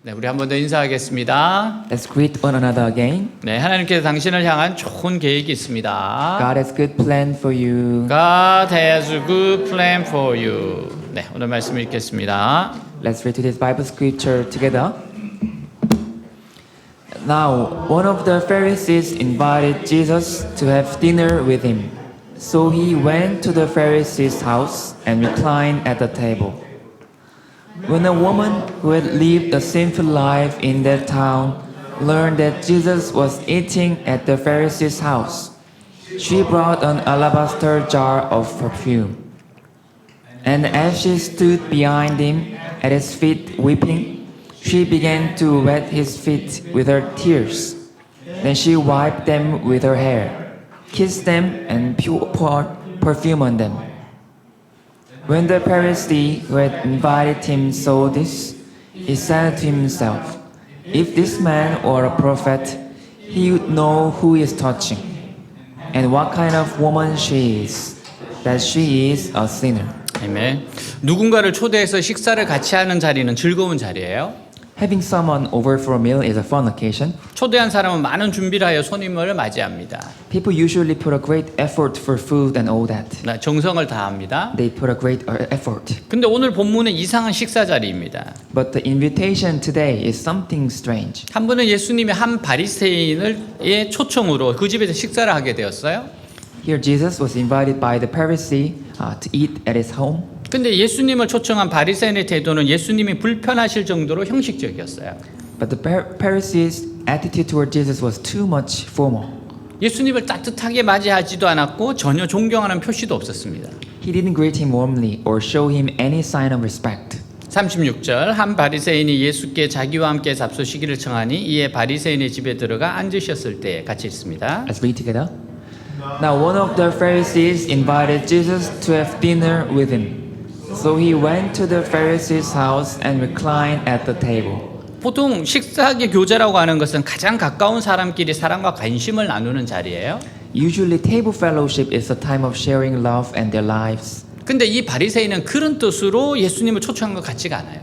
네, 우리 한 번 더 인사하겠습니다. Let's greet one another again. 네, 하나님께서 당신을 향한 좋은 계획이 있습니다. God has good plan for you. God has a good plan for you. 네, 오늘 말씀 읽겠습니다. Let's read today's Bible scripture together. Now, one of the Pharisees invited Jesus to have dinner with him. So he went to the Pharisee's house and reclined at the table. When a woman who had lived a sinful life in that town learned that Jesus was eating at the Pharisee's house, she brought an alabaster jar of perfume. And as she stood behind him at his feet weeping, she began to wet his feet with her tears. Then she wiped them with her hair, kissed them, and poured perfume on them. When the Pharisee who had invited him saw this, he said to himself, "If this man were a prophet, he would know who is touching, and what kind of woman she is, that she is a sinner." 아멘. 누군가를 초대해서 식사를 같이 하는 자리는 즐거운 자리예요. Having someone over for a meal is a fun occasion. 초대한 사람은 많은 준비를 하여 손님을 맞이합니다. People usually put a great effort for food and all that. 네, 정성을 다합니다. They put a great effort. 근데 오늘 본문은 이상한 식사 자리입니다. But the invitation today is something strange. 한 분은 예수님이 한 바리새인의 초청으로 그 집에서 식사를 하게 되었어요. Here Jesus was invited by the Pharisee to eat at his home. 근데 예수님을 초청한 바리새인의 태도는 예수님이 불편하실 정도로 형식적이었어요. But the Pharisees' attitude toward Jesus was too much formal. 예수님을 따뜻하게 맞이하지도 않았고 전혀 존경하는 표시도 없었습니다. He didn't greet him warmly or show him any sign of respect. 36절 한 바리새인이 예수께 자기와 함께 잡수시기를 청하니 이에 바리새인의 집에 들어가 앉으셨을 때 같이 읽습니다. Let's read together. Now one of the Pharisees invited Jesus to have dinner with him. So he went to the Pharisee's house and reclined at the table. 보통 식사하기 교제라고 하는 것은 가장 가까운 사람끼리 사랑과 관심을 나누는 자리예요. Usually table fellowship is a time of sharing love and their lives. 근데 이 바리새인은 그런 뜻으로 예수님을 초청한 것 같지가 않아요.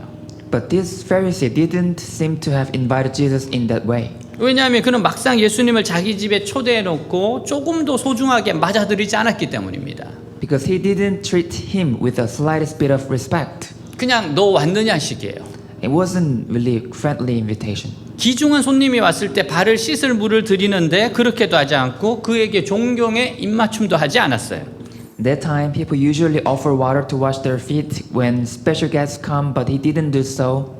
But this Pharisee didn't seem to have invited Jesus in that way. 왜냐하면 그는 막상 예수님을 자기 집에 초대해 놓고 조금도 소중하게 맞아들이지 않았기 때문입니다. Because he didn't treat him with the slightest bit of respect. 그냥 너 왔느냐 식이에요. It wasn't really friendly invitation. 귀중한 손님이 왔을 때 발을 씻을 물을 드리는데 그렇게도 하지 않고 그에게 존경의 입맞춤도 하지 않았어요. That time, people usually offer water to wash their feet when special guests come, but he didn't do so.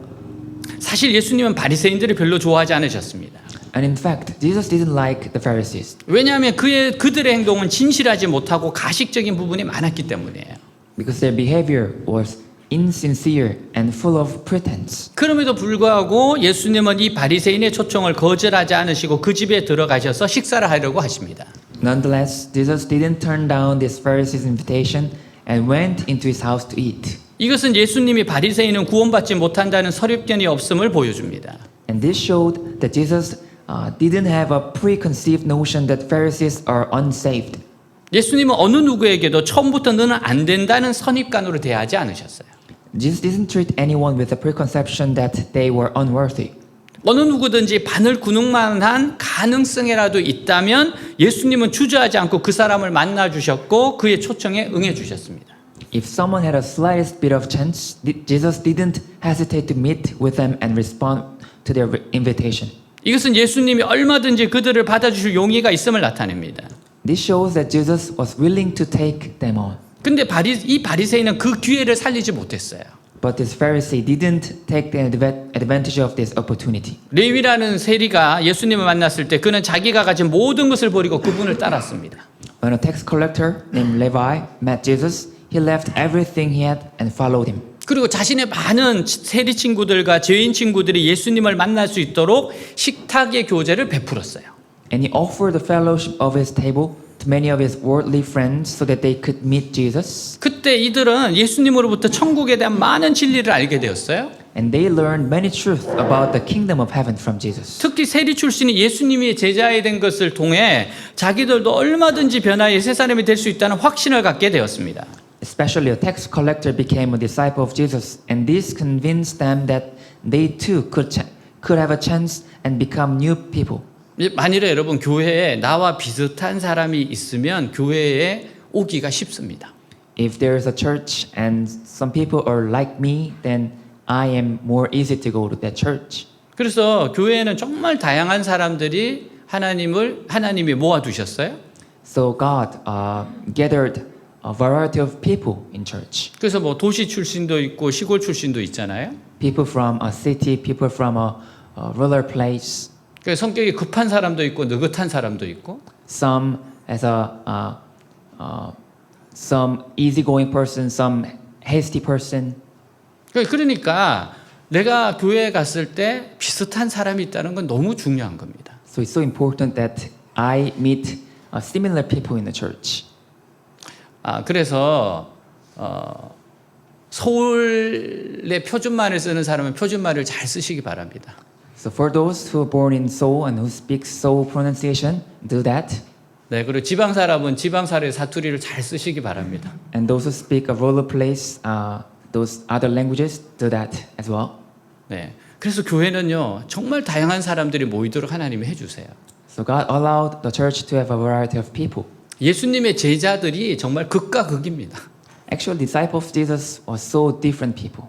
사실 예수님은 바리새인들을 별로 좋아하지 않으셨습니다. And in fact, Jesus didn't like the Pharisees 왜냐하면 그들의 행동은 진실하지 못하고 가식적인 부분이 많았기 때문이에요. because their behavior was insincere and full of pretense. 그럼에도 불구하고 예수님은 이 바리새인의 초청을 거절하지 않으시고 그 집에 들어가셔서 식사를 하려고 하십니다. Nonetheless, Jesus didn't turn down this Pharisee's invitation and went into his house to eat. 이것은 예수님이 바리새인은 구원받지 못한다는 선입견이 없음을 보여줍니다. And this showed that Jesus didn't have a preconceived notion that Pharisees are unsaved. 예수님은 어느 누구에게도 처음부터 너는 안 된다는 선입관으로 대하지 않으셨어요. Jesus didn't treat anyone with a preconception that they were unworthy. 어느 누구든지 바늘 구멍만한 가능성이라도 있다면 예수님은 주저하지 않고 그 사람을 만나 주셨고 그의 초청에 응해 주셨습니다. If someone had a slightest bit of chance, Jesus didn't hesitate to meet with them and respond to their invitation. 이것은 예수님이 얼마든지 그들을 받아주실 용의가 있음을 나타냅니다. This shows that Jesus was willing to take them on. 근데 이 바리새인은 그 기회를 살리지 못했어요. But this Pharisee didn't take the advantage of this opportunity. 레위라는 세리가 예수님을 만났을 때 그는 자기가 가진 모든 것을 버리고 그분을 따랐습니다. When a tax collector named Levi met Jesus, he left everything he had and followed him. 그리고 자신의 많은 세리 친구들과 죄인 친구들이 예수님을 만날 수 있도록 식탁의 교제를 베풀었어요. And he offered the fellowship of his table to many of his worldly friends so that they could meet Jesus. 그때 이들은 예수님으로부터 천국에 대한 많은 진리를 알게 되었어요. And they learned many truths about the kingdom of heaven from Jesus. 특히 세리 출신이 예수님이 제자에 된 것을 통해 자기들도 얼마든지 변화의 새 사람이 될 수 있다는 확신을 갖게 되었습니다. Especially a tax collector became a disciple of Jesus, and this convinced them that they too could could have a chance and become new people. 만일에 여러분 교회에 나와 비슷한 사람이 있으면 교회에 오기가 쉽습니다. If there is a church and some people are like me, then I am more easy to go to that church. 그래서 교회에는 정말 다양한 사람들이 하나님이 모아두셨어요. So God gathered a variety of people in church. 그래서 뭐 도시 출신도 있고 시골 출신도 있잖아요. People from a city, people from a rural place. 그 성격이 급한 사람도 있고 느긋한 사람도 있고. Some as some easygoing person, some hasty person. 그러니까 내가 교회에 갔을 때 비슷한 사람이 있다는 건 너무 중요한 겁니다. So it's so important that I meet similar people in the church. 그래서 서울의 표준말을 쓰는 사람은 표준말을 잘 쓰시기 바랍니다. So for those who are born in Seoul and who speak Seoul pronunciation, do that. 네, 그리고 지방 사람은 지방사의 사투리를 잘 쓰시기 바랍니다. And those who speak a rural place, those other languages, do that as well. 네, 그래서 교회는요 정말 다양한 사람들이 모이도록 하나님이 해주세요. So God allowed the church to have a variety of people. 예수님의 제자들이 정말 극과 극입니다. Actually, disciples of Jesus were so different people.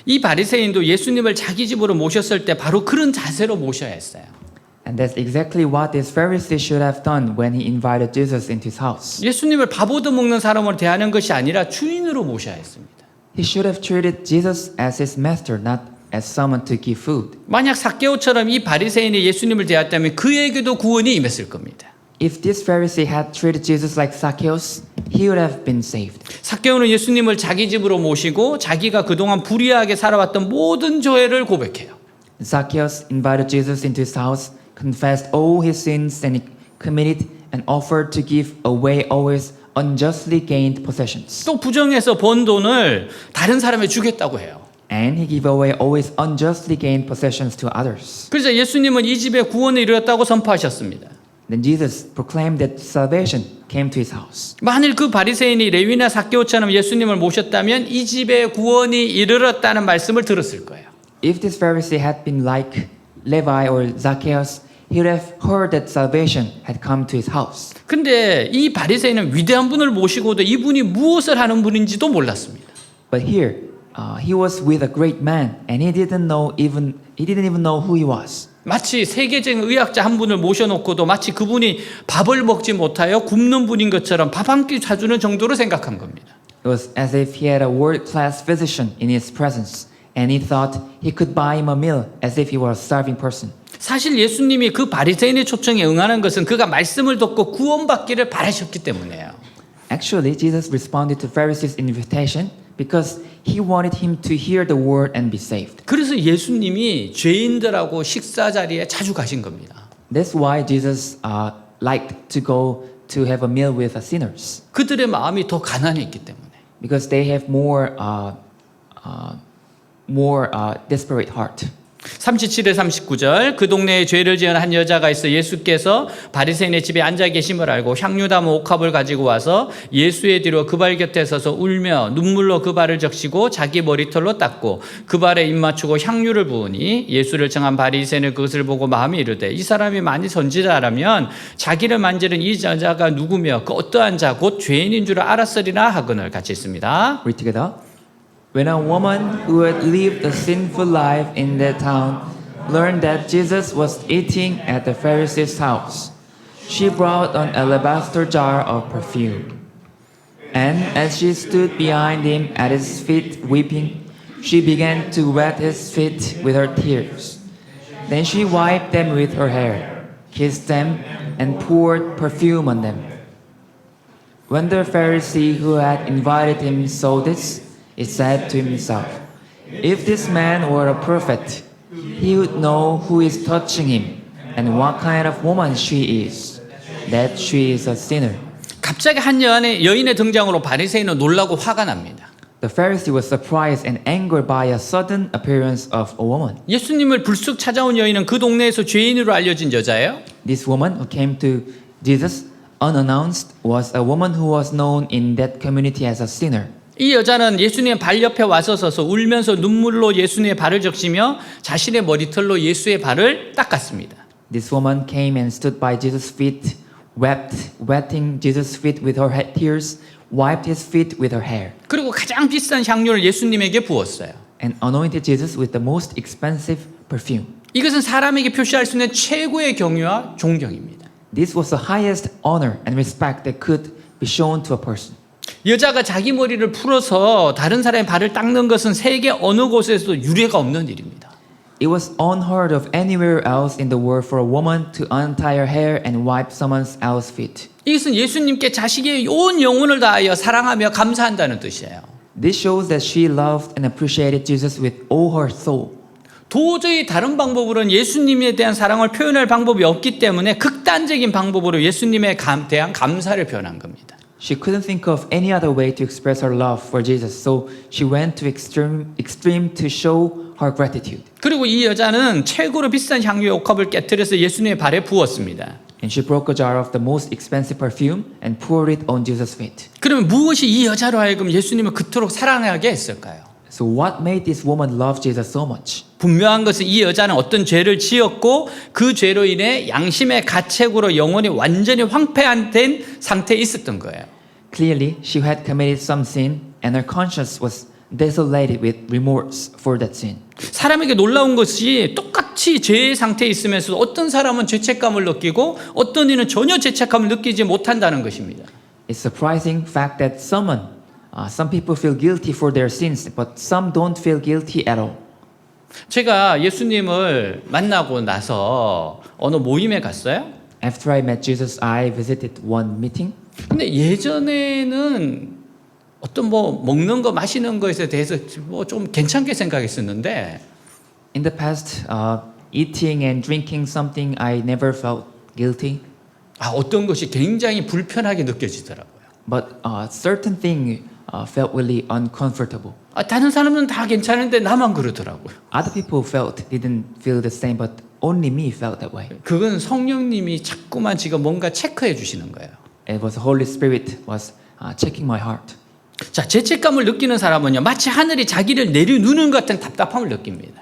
이 바리새인도 예수님을 자기 집으로 모셨을 때 바로 그런 자세로 모셔야 했어요. And that's exactly what this Pharisee should have done when he invited Jesus into his house. 예수님을 밥 얻어먹는 사람으로 대하는 것이 아니라 주인으로 모셔야 했습니다. He should have treated Jesus as his master, not as someone to give food. 만약 삭개오처럼 이 바리새인이 예수님을 대했다면 그에게도 구원이 임했을 겁니다. If this Pharisee had treated Jesus like Zacchaeus, he would have been saved. 삭개오는 예수님을 자기 집으로 모시고 자기가 그동안 불의하게 살아왔던 모든 죄를 고백해요. Zacchaeus invited Jesus into his house, confessed all his sins and he committed and offered to give away always unjustly gained possessions. 또 부정해서 번 돈을 다른 사람에 주겠다고 해요. And he gave away always unjustly gained possessions to others. 그래서 예수님은 이 집에 구원을 이루었다고 선포하셨습니다. Then Jesus proclaimed that salvation came to his house. 만일 그 바리새인이 레위나 삭개오처럼 예수님을 모셨다면 이 집에 구원이 이르렀다는 말씀을 들었을 거예요. If this Pharisee had been like Levi or Zacchaeus, he would have heard that salvation had come to his house. 근데 이 바리새인은 위대한 분을 모시고도 이분이 무엇을 하는 분인지도 몰랐습니다. But here, he was with a great man, and he didn't even know who he was. 마치 세계적인 의학자 한 분을 모셔놓고도 마치 그분이 밥을 먹지 못하여 굶는 분인 것처럼 밥 한 끼 사주는 정도로 생각한 겁니다. It was as if he had a world-class physician in his presence, and he thought he could buy him a meal as if he were a starving person. 사실 예수님이 그 바리새인의 초청에 응하는 것은 그가 말씀을 듣고 구원받기를 바라셨기 때문이에요. Actually, Jesus responded to Pharisees' invitation because he wanted him to hear the word and be saved. 그래서 예수님이 죄인들하고 식사 자리에 자주 가신 겁니다. That's why Jesus liked to go to have a meal with sinners, 그들의 마음이 더 가난했기 때문에. because they have more desperate heart. 37에 39절 그 동네에 죄를 지은 한 여자가 있어 예수께서 바리새인의 집에 앉아 계심을 알고 향유 담은 옥합을 가지고 와서 예수의 뒤로 그 발 곁에 서서 울며 눈물로 그 발을 적시고 자기 머리털로 닦고 그 발에 입 맞추고 향유를 부으니 예수를 청한 바리새인은 그것을 보고 마음이 이르되 이 사람이 만일 선지자라면 자기를 만지는 이 여자가 누구며 그 어떠한 자 곧 죄인인 줄 알았으리라 하거늘. 같이 있습니다. Read together. When a woman who had lived a sinful life in that town learned that Jesus was eating at the Pharisee's house, she brought an alabaster jar of perfume. And as she stood behind him at his feet weeping, she began to wet his feet with her tears. Then she wiped them with her hair, kissed them, and poured perfume on them. When the Pharisee who had invited him saw this, he said to himself, "If this man were a prophet, he would know who is touching him and what kind of woman she is, that she is a sinner." 갑자기 한 여인의 등장으로 바리새인은 놀라고 화가 납니다. The Pharisee was surprised and angered by a sudden appearance of a woman. 예수님을 불쑥 찾아온 여인은 그 동네에서 죄인으로 알려진 여자예요. This woman who came to Jesus unannounced was a woman who was known in that community as a sinner. 이 여자는 예수님의 발 옆에 와서 서서 울면서 눈물로 예수님의 발을 적시며 자신의 머리털로 예수의 발을 닦았습니다. This woman came and stood by Jesus' feet, wept, wetting Jesus' feet with her tears, wiped his feet with her hair, 그리고 가장 비싼 향료를 예수님에게 부었어요. and anointed Jesus with the most expensive perfume. 이것은 사람에게 표시할 수 있는 최고의 경유와 존경입니다. This was the highest honor and respect that could be shown to a person. 여자가 자기 머리를 풀어서 다른 사람의 발을 닦는 것은 세계 어느 곳에서도 유례가 없는 일입니다. It was unheard of anywhere else in the world for a woman to untie her hair and wipe someone else's feet. 이것은 예수님께 자식의 온 영혼을 다하여 사랑하며 감사한다는 뜻이에요. This shows that she loved and appreciated Jesus with all her soul. 도저히 다른 방법으로는 예수님에 대한 사랑을 표현할 방법이 없기 때문에 극단적인 방법으로 예수님에 대한 감사를 표현한 겁니다. She couldn't think of any other way to express her love for Jesus, so she went to extreme to show her gratitude. 그리고 이 여자는 최고로 비싼 향유의 옥합을 깨뜨려서 예수님의 발에 부었습니다. And she broke a jar of the most expensive perfume and poured it on Jesus' feet. 그러면 무엇이 이 여자로 하여금 예수님을 그토록 사랑하게 했을까요? So what made this woman love Jesus so much? 분명한 것은 이 여자는 어떤 죄를 지었고 그 죄로 인해 양심의 가책으로 영혼이 완전히 황폐한 상태에 있었던 거예요. Clearly, she had committed some sin and her conscience was desolated with remorse for that sin. 사람에게 놀라운 것이 똑같이 죄의 상태에 있으면서도 어떤 사람은 죄책감을 느끼고 어떤 이는 전혀 죄책감을 느끼지 못한다는 것입니다. It's surprising fact that some people feel guilty for their sins, but some don't feel guilty at all. 제가 예수님을 만나고 나서 어느 모임에 갔어요. After I met Jesus, I visited one meeting. 근데 예전에는 어떤 뭐 먹는 거 마시는 것에 대해서 뭐 좀 괜찮게 생각했었는데 In the past, eating and drinking something, I never felt guilty. 어떤 것이 굉장히 불편하게 느껴지더라고요. But certain thing felt really uncomfortable. 다른 사람은 다 괜찮은데 나만 그러더라고요. Other people didn't feel the same, but only me felt that way. 그건 성령님이 자꾸만 지금 뭔가 체크해 주시는 거예요. It was the Holy Spirit was checking my heart. 자, 죄책감을 느끼는 사람은요, 마치 하늘이 자기를 내려누는 것 같은 답답함을 느낍니다.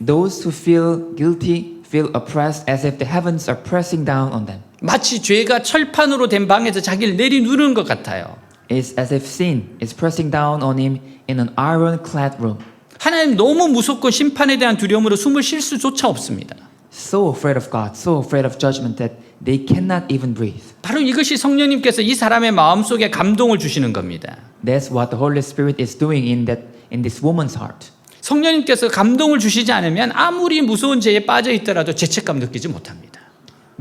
Those who feel guilty feel oppressed as if the heavens are pressing down on them. 마치 죄가 철판으로 된 방에서 자기를 내려누는 것 같아요. It's as if sin is pressing down on him in an ironclad room. 하나님 너무 무섭고 심판에 대한 두려움으로 숨을 쉴 수조차 없습니다. So afraid of God, so afraid of judgment that they cannot even breathe. 바로 이것이 성령님께서 이 사람의 마음속에 감동을 주시는 겁니다. That's what the Holy Spirit is doing in this woman's heart. 성령님께서 감동을 주시지 않으면 아무리 무서운 죄에 빠져 있더라도 죄책감 느끼지 못합니다.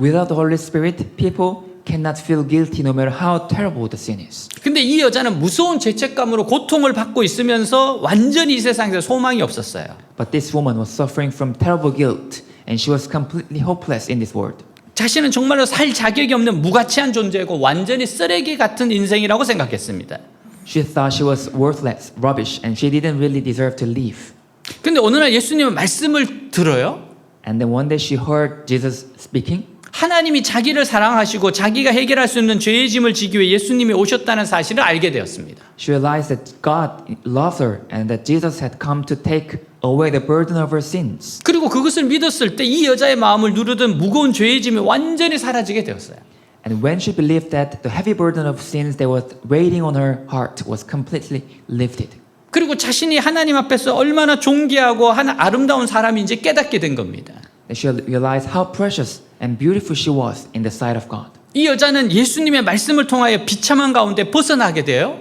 Without the Holy Spirit, people cannot feel guilty no matter how terrible the sin is. 근데 이 여자는 무서운 죄책감으로 고통을 받고 있으면서 완전히 이 세상에서 소망이 없었어요. But this woman was suffering from terrible guilt and she was completely hopeless in this world. 자신은 정말로 살 자격이 없는 무가치한 존재고 완전히 쓰레기 같은 인생이라고 생각했습니다. She thought she was worthless, rubbish, and she didn't really deserve to live. 근데 어느 날 예수님의 말씀을 들어요. And then one day she heard Jesus speaking. 하나님이 자기를 사랑하시고 자기가 해결할 수 있는 죄의 짐을 지기 위해 예수님이 오셨다는 사실을 알게 되었습니다. She realized that God loved her and that Jesus had come to take away the burden of her sins. 그리고 그것을 믿었을 때 이 여자의 마음을 누르던 무거운 죄의 짐이 완전히 사라지게 되었어요. And when she believed that the heavy burden of sins that was weighing on her heart was completely lifted. 그리고 자신이 하나님 앞에서 얼마나 존귀하고 아름다운 사람인지 깨닫게 된 겁니다. That she realized how precious and beautiful she was in the sight of God. 이 여자는 예수님의 말씀을 통하여 비참한 가운데 벗어나게 돼요.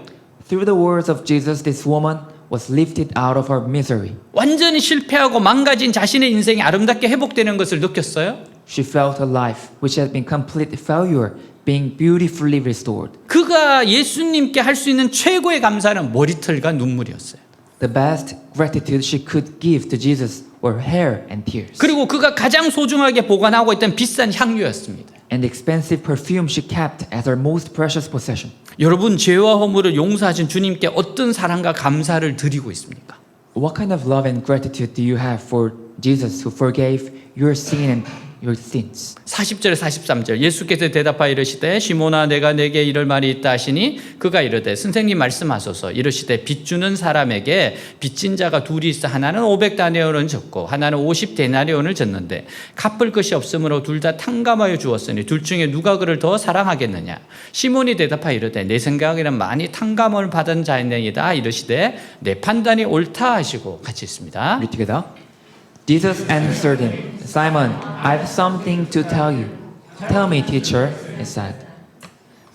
Through the words of Jesus, this woman was lifted out of her misery. 완전히 실패하고 망가진 자신의 인생이 아름답게 회복되는 것을 느꼈어요. She felt her life, which had been complete failure, being beautifully restored. 그가 예수님께 할 수 있는 최고의 감사는 머리털과 눈물이었어요. The best gratitude she could give to Jesus were hair and tears. 그리고 그가 가장 소중하게 보관하고 있던 비싼 향유였습니다. And the expensive perfume she kept as her most precious possession. 여러분, 죄와 허물을 용서하신 주님께 어떤 사랑과 감사를 드리고 있습니까? What kind of love and gratitude do you have for Jesus who forgave your sin and your sins. 40절 43절 예수께서 대답하여 이르시되 시몬아 내가 내게 이럴 말이 있다 하시니 그가 이르되 선생님 말씀하소서 이르시되 빚 주는 사람에게 빚진 자가 둘이 있어 하나는 500다니엘을 졌고 하나는 50데나리온을 졌는데 갚을 것이 없으므로 둘 다 탕감하여 주었으니 둘 중에 누가 그를 더 사랑하겠느냐 시몬이 대답하여 이르되 내 생각에는 많이 탕감을 받은 자이다 이르시되 내 판단이 옳다 하시고 같이 있습니다. Read together. Jesus answered him, Simon, I have something to tell you. Tell me, teacher, he said.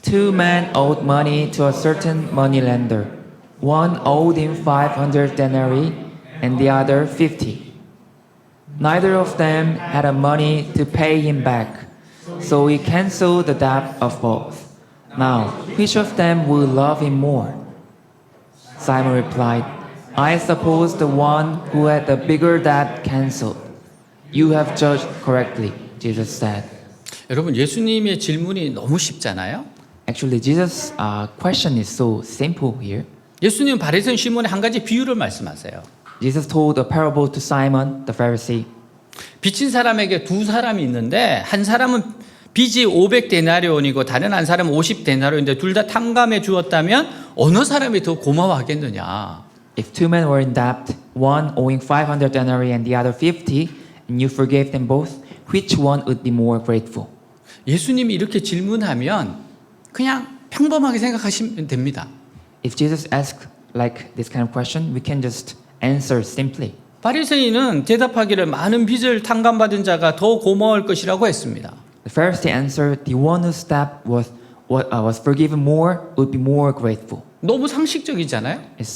Two men owed money to a certain moneylender. One owed him 500 denarii and the other 50. Neither of them had money to pay him back, so he canceled the debt of both. Now, which of them will love him more? Simon replied, I suppose the one who had the bigger debt canceled. You have judged correctly, Jesus said. 여러분 예수님의 질문이 너무 쉽잖아요. Actually, Jesus' question is so simple here. 예수님 바리새인 시몬의 한 가지 비유를 말씀하세요. Jesus told a parable to Simon, the Pharisee. 빚진 사람에게 두 사람이 있는데 한 사람은 빚이 500데나리온이고 다른 한 사람은 50데나리온인데 둘 다 탕감해 주었다면 어느 사람이 더 고마워하겠느냐? If two men were in debt, one owing 500 denarii and the other 50, and you forgave them both, which one would be more grateful? 예수님이 이렇게 질문하면 그냥 평범하게 생각하시면 됩니다. If Jesus asked like this kind of question, we can just answer simply. 바리새인은 대답하기를 많은 빚을 탕감받은 자가 더 고마울 것이라고 했습니다. The Pharisee answered, the one whose debt was forgiven more would be more grateful. 너무 상식적이잖아요. It's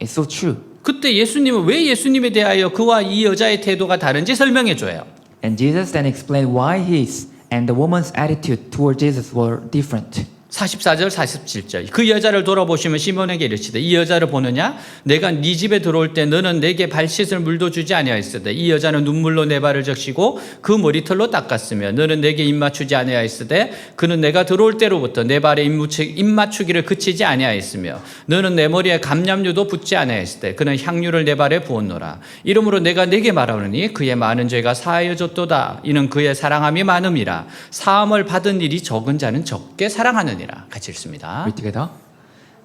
so true. 그때 예수님은 왜 예수님에 대하여 그와 이 여자의 태도가 다른지 설명해 줘요. And Jesus then explained why his and the woman's attitude toward Jesus were different. 44절 47절 그 여자를 돌아보시면 시몬에게 이르시되 이 여자를 보느냐 내가 네 집에 들어올 때 너는 내게 발 씻을 물도 주지 아니하였으되 이 여자는 눈물로 내 발을 적시고 그 머리털로 닦았으며 너는 내게 입 맞추지 아니하였으되 그는 내가 들어올 때로부터 내 발에 입 맞추기를 그치지 아니하였으며 너는 내 머리에 감람류도 붓지 아니하였으되 그는 향유를 내 발에 부었노라 이러므로 내가 네게 말하노니 그의 많은 죄가 사하여졌도다 이는 그의 사랑함이 많음이라 사함을 받은 일이 적은 자는 적게 사랑하느니라. 같이 읽습니다. Read together.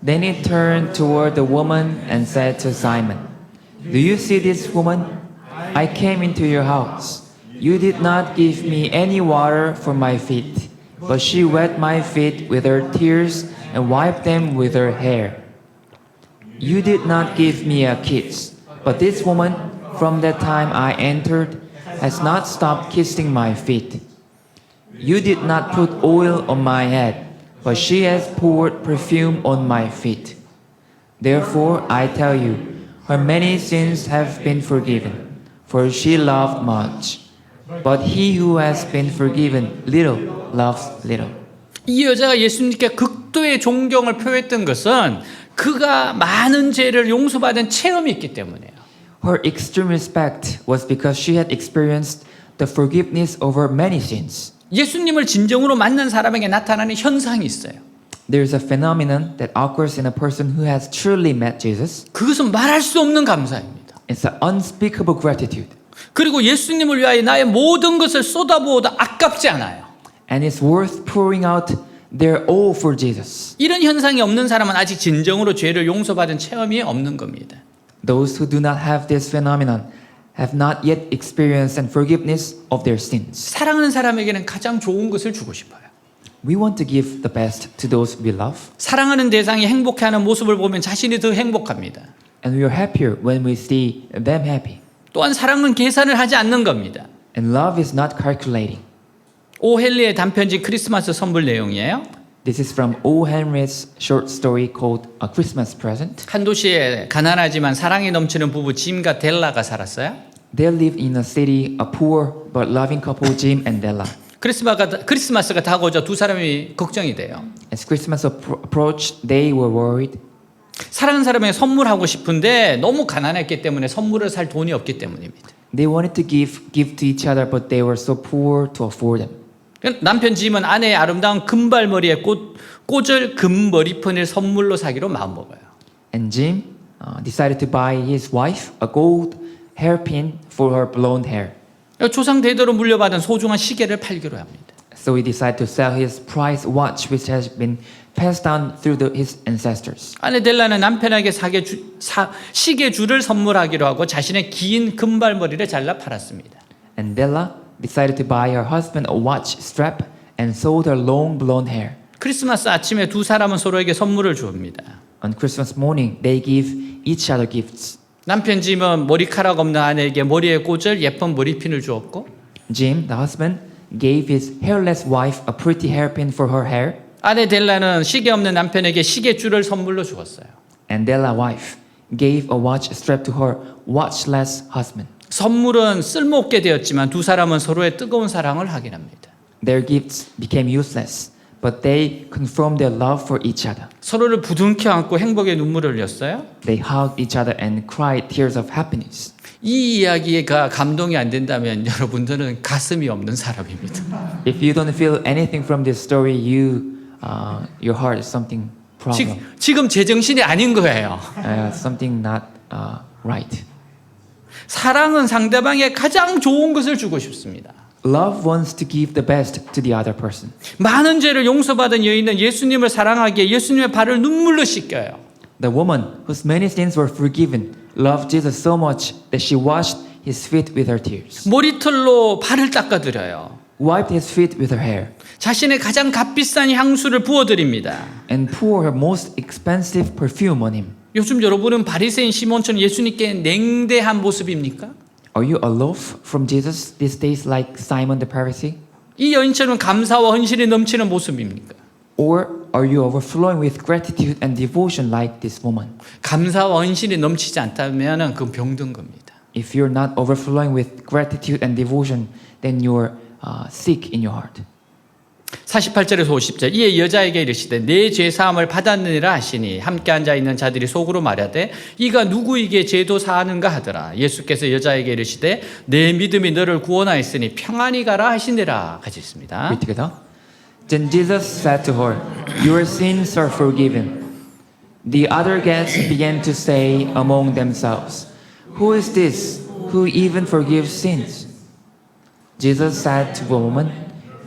Then he turned toward the woman and said to Simon, Do you see this woman? I came into your house. You did not give me any water for my feet, but she wet my feet with her tears and wiped them with her hair. You did not give me a kiss, but this woman, from the time I entered, has not stopped kissing my feet. You did not put oil on my head, but she has poured perfume on my feet. Therefore, I tell you, her many sins have been forgiven, for she loved much. But he who has been forgiven little loves little. 이 여자가 예수님께 극도의 존경을 표했던 것은 그가 많은 죄를 용서받은 체험이 있기 때문이에요. Her extreme respect was because she had experienced the forgiveness over many sins. 예수님을 진정으로 만난 사람에게 나타나는 현상이 있어요. There is a phenomenon that occurs in a person who has truly met Jesus. 그것은 말할 수 없는 감사입니다. It's an unspeakable gratitude. 그리고 예수님을 위하여 나의 모든 것을 쏟아부어도 아깝지 않아요. And it's worth pouring out their all for Jesus. 이런 현상이 없는 사람은 아직 진정으로 죄를 용서받은 체험이 없는 겁니다. Those who do not have this phenomenon have not yet experienced and forgiveness of their sins. 사랑하는 사람에게는 가장 좋은 것을 주고 싶어요. We want to give the best to those we love. 사랑하는 대상이 행복해하는 모습을 보면 자신이 더 행복합니다. And we are happier when we see them happy. 또한 사랑은 계산을 하지 않는 겁니다. And love is not calculating. 오 헨리의 단편집 크리스마스 선물 내용이에요. This is from O. Henry's short story called A Christmas Present. 한 도시에 가난하지만 사랑이 넘치는 부부 짐과 델라가 살았어요. They live in a city, a poor but loving couple, Jim and Della. 크리스마스가 다가오자 두 사람이 걱정이 돼요. As Christmas approached, they were worried. 사랑하는 사람에게 선물하고 싶은데 너무 가난했기 때문에 선물을 살 돈이 없기 때문입니다. They wanted to give to each other, but they were so poor to afford them. 남편 짐은 아내의 아름다운 금발머리에 꽂을 금머리핀을 선물로 사기로 마음먹어요. And Jim decided to buy his wife a gold hairpin for her blonde hair. 조상 대대로 물려받은 소중한 시계를 팔기로 합니다. So he decided to sell his prized watch, which has been passed down through his ancestors. 아내 델라는 남편에게 시계줄을 선물하기로 하고 자신의 긴 금발머리를 잘라 팔았습니다. And Bella decided to buy her husband a watch strap and sold her long blonde hair. 크리스마스 아침에 두 사람은 서로에게 선물을 줍니다. On Christmas morning, they give each other gifts. 남편 짐은 머리카락 없는 아내에게 머리에 꽂을 예쁜 머리핀을 주었고 Jim, the husband, gave his hairless wife a pretty hairpin for her hair, 아내 델라는 시계 없는 남편에게 시계줄을 선물로 주었어요. and Della, wife, gave a watch strap to her watchless husband. 선물은 쓸모없게 되었지만 두 사람은 서로의 뜨거운 사랑을 확인합니다. Their gifts became useless, but they confirmed their love for each other. 서로를 부둥켜 안고 행복의 눈물을 흘렸어요. They hugged each other and cried tears of happiness. 이 이야기가 감동이 안 된다면 여러분들은 가슴이 없는 사람입니다. If you don't feel anything from this story, your heart is something problem, 지금 제정신이 아닌 거예요. something not right. 사랑은 상대방에 가장 좋은 것을 주고 싶습니다. Love wants to give the best to the other person. 많은 죄를 용서받은 여인은 예수님을 사랑하기에 예수님의 발을 눈물로 씻겨요. The woman whose many sins were forgiven loved Jesus so much that she washed his feet with her tears, 머리털로 발을 닦아드려요. wiped his feet with her hair, 자신의 가장 값비싼 향수를 부어드립니다. and poured her most expensive perfume on him. 요즘 여러분은 바리새인 시몬처럼 예수님께 냉대한 모습입니까? Are you aloof from Jesus these days like Simon the Pharisee? 이 여인처럼 감사와 헌신이 넘치는 모습입니까? Or are you overflowing with gratitude and devotion like this woman? 감사와 헌신이 넘치지 않다면 그건 병든 겁니다. If you're not overflowing with gratitude and devotion, then you're sick in your heart. 48절에서 50절 이에 여자에게 이르시되 내 죄 사함을 받았느니라 하시니 함께 앉아 있는 자들이 속으로 말하되 이가 누구에게 죄도 사하는가 하더라. 예수께서 여자에게 이르시되 내 믿음이 너를 구원하였으니 평안히 가라 하시니라. 같이 있습니다. Read together. Then Jesus said to her, "Your sins are forgiven." The other guests began to say among themselves, "Who is this who even forgives sins?" Jesus said to the woman,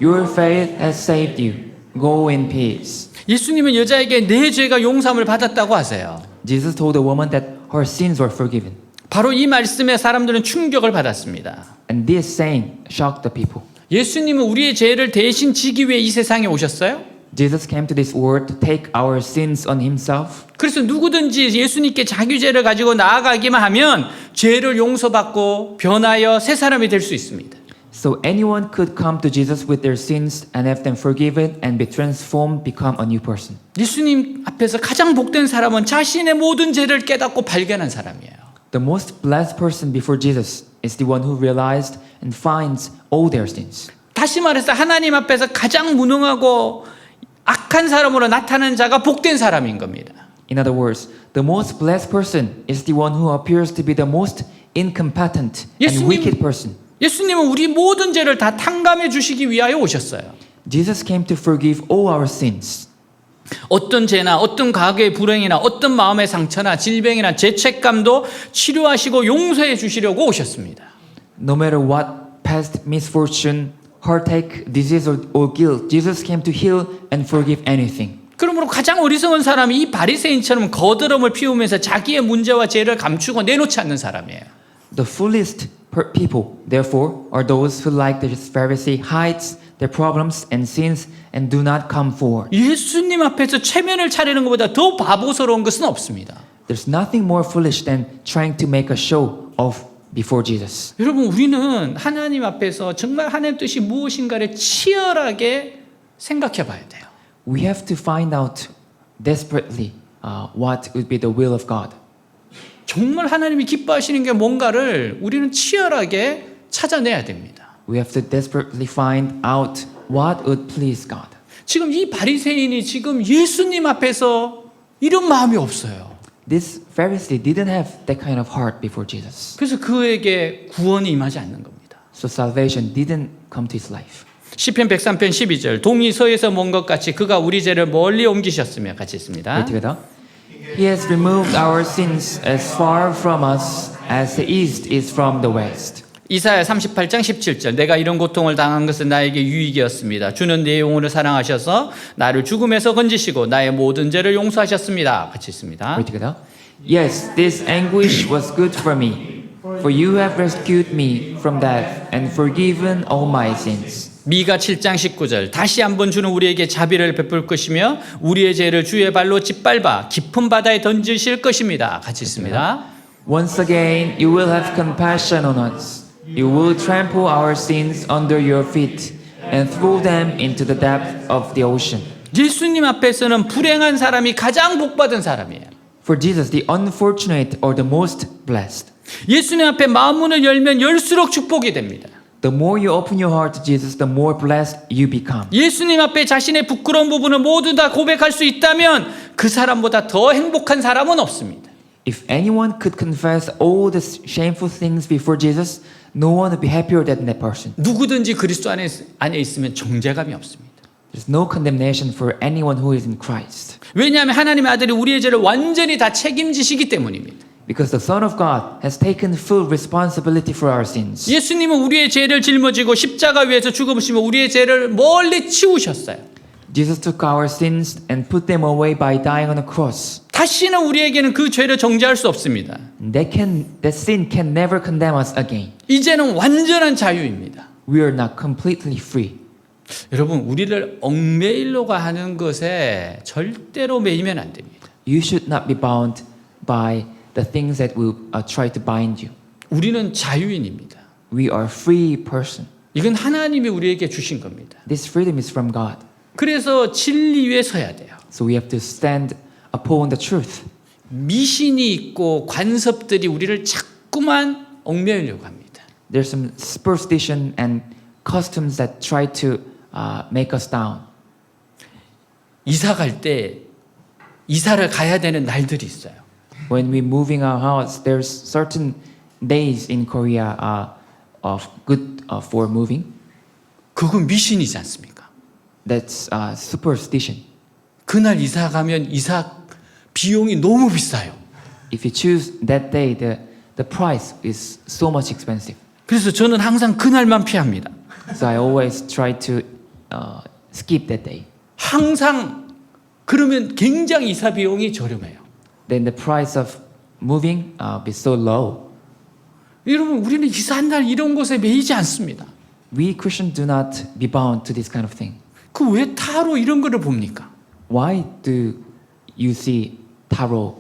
"Your faith has saved you. Go in peace." 예수님은 여자에게 내 죄가 용서함을 받았다고 하세요. Jesus told the woman that her sins were forgiven. 바로 이 말씀에 사람들은 충격을 받았습니다. And this saying shocked the people. 예수님은 우리의 죄를 대신 지기 위해 이 세상에 오셨어요? Jesus came to this world to take our sins on himself. 그래서 누구든지 예수님께 자기 죄를 가지고 나아가기만 하면 죄를 용서받고 변하여 새 사람이 될 수 있습니다. So anyone could come to Jesus with their sins and have them forgiven and be transformed, become a new person. 예수님 앞에서 가장 복된 사람은 자신의 모든 죄를 깨닫고 발견한 사람이에요. The most blessed person before Jesus is the one who realized and finds all their sins. 다시 말해서 하나님 앞에서 가장 무능하고 악한 사람으로 나타나는 자가 복된 사람인 겁니다. In other words, the most blessed person is the one who appears to be the most incompetent and wicked person. 예수님은 우리 모든 죄를 다 탕감해 주시기 위하여 오셨어요. Jesus came to forgive all our sins. 어떤 죄나 어떤 과거의 불행이나 어떤 마음의 상처나 질병이나 죄책감도 치료하시고 용서해 주시려고 오셨습니다. No matter what past misfortune, heartache, disease, or guilt, Jesus came to heal and forgive anything. 그러므로 가장 어리석은 사람이 이 바리새인처럼 거드름을 피우면서 자기의 문제와 죄를 감추고 내놓지 않는 사람이에요. The foolish people, therefore, are those who, like the Pharisee, hides their problems and sins and do not come forward. 예수님 앞에서 체면을 차리는 것보다 더 바보스러운 것은 없습니다. There's nothing more foolish than trying to make a show of before Jesus. 여러분, 우리는 하나님 앞에서 정말 하나님 뜻이 무엇인가를 치열하게 생각해 봐야 돼요. We have to find out desperately what would be the will of God. 정말 하나님이 기뻐하시는 게 뭔가를 우리는 치열하게 찾아내야 됩니다. We have to desperately find out what would please God. 지금 이 바리새인이 지금 예수님 앞에서 이런 마음이 없어요. This Pharisee didn't have that kind of heart before Jesus. 그래서 그에게 구원이 임하지 않는 겁니다. So salvation didn't come to his life. 시편 103편 12절 동이 서에서 먼 것 같이 그가 우리 죄를 멀리 옮기셨으며 같이 있습니다. Read together. He has removed our sins as far from us as the east is from the west. 이사야 38장 17절 내가 이런 고통을 당한 것은 나에게 유익이었습니다. 주는 내 영혼을 사랑하셔서 나를 죽음에서 건지시고 나의 모든 죄를 용서하셨습니다. 같이 있습니다. Read together. Yes, this anguish was good for me, for you have rescued me from death and forgiven all my sins. 미가 7장 19절 다시 한번 주는 우리에게 자비를 베풀 것이며 우리의 죄를 주의 발로 짓밟아 깊은 바다에 던지실 것입니다. 같이 있습니다. Once again, you will have compassion on us. You will trample our sins under your feet and throw them into the depth of the ocean. 예수님 앞에서는 불행한 사람이 가장 복받은 사람이에요. For Jesus, the unfortunate are the most blessed. 예수님 앞에 마음문을 열면 열수록 축복이 됩니다. The more you open your heart to Jesus, the more blessed you become. 예수님 앞에 자신의 부끄러운 부분을 모두 다 고백할 수 있다면 그 사람보다 더 행복한 사람은 없습니다. If anyone could confess all the shameful things before Jesus, no one would be happier than that person. 누구든지 그리스도 안에 있으면 정죄감이 없습니다. There's no condemnation for anyone who is in Christ. 왜냐하면 하나님의 아들이 우리의 죄를 완전히 다 책임지시기 때문입니다. Because the Son of God has taken full responsibility for our sins. 예수님은 우리의 죄를 짊어지고 십자가 위에서 죽으시며 우리의 죄를 멀리 치우셨어요. Jesus took our sins and put them away by dying on a cross. 다시는 우리에게는 그 죄를 정죄할 수 없습니다. That sin can never condemn us again. 이제는 완전한 자유입니다. We are now completely free. 여러분, 우리를 얽매이려고 하는 것에 절대로 매이면 안 됩니다. You should not be bound by the things that will try to bind you. 우리는 자유인입니다. We are free person. 이건 하나님이 우리에게 주신 겁니다. This freedom is from God. 그래서 진리 위에 서야 돼요. So we have to stand upon the truth. 미신이 있고 관습들이 우리를 자꾸만 얽매이려고 합니다. There's some superstition and customs that try to make us down. 이사 갈 때 이사를 가야 되는 날들이 있어요. When we're moving our house, there's certain days in Korea of good for moving. 그건 미신이지 않습니까? That's superstition. 그날 이사 가면 이사 비용이 너무 비싸요. If you choose that day, the price is so much expensive. 그래서 저는 항상 그날만 피합니다. So I always try to skip that day. 항상 그러면 굉장히 이사 비용이 저렴해요. Then the price of moving be so low. 여러분, 우리는 이사한 날 이런 것에 매이지 않습니다. We Christians do not be bound to this kind of thing. 그 왜 타로 이런 거를 봅니까? Why do you see tarot?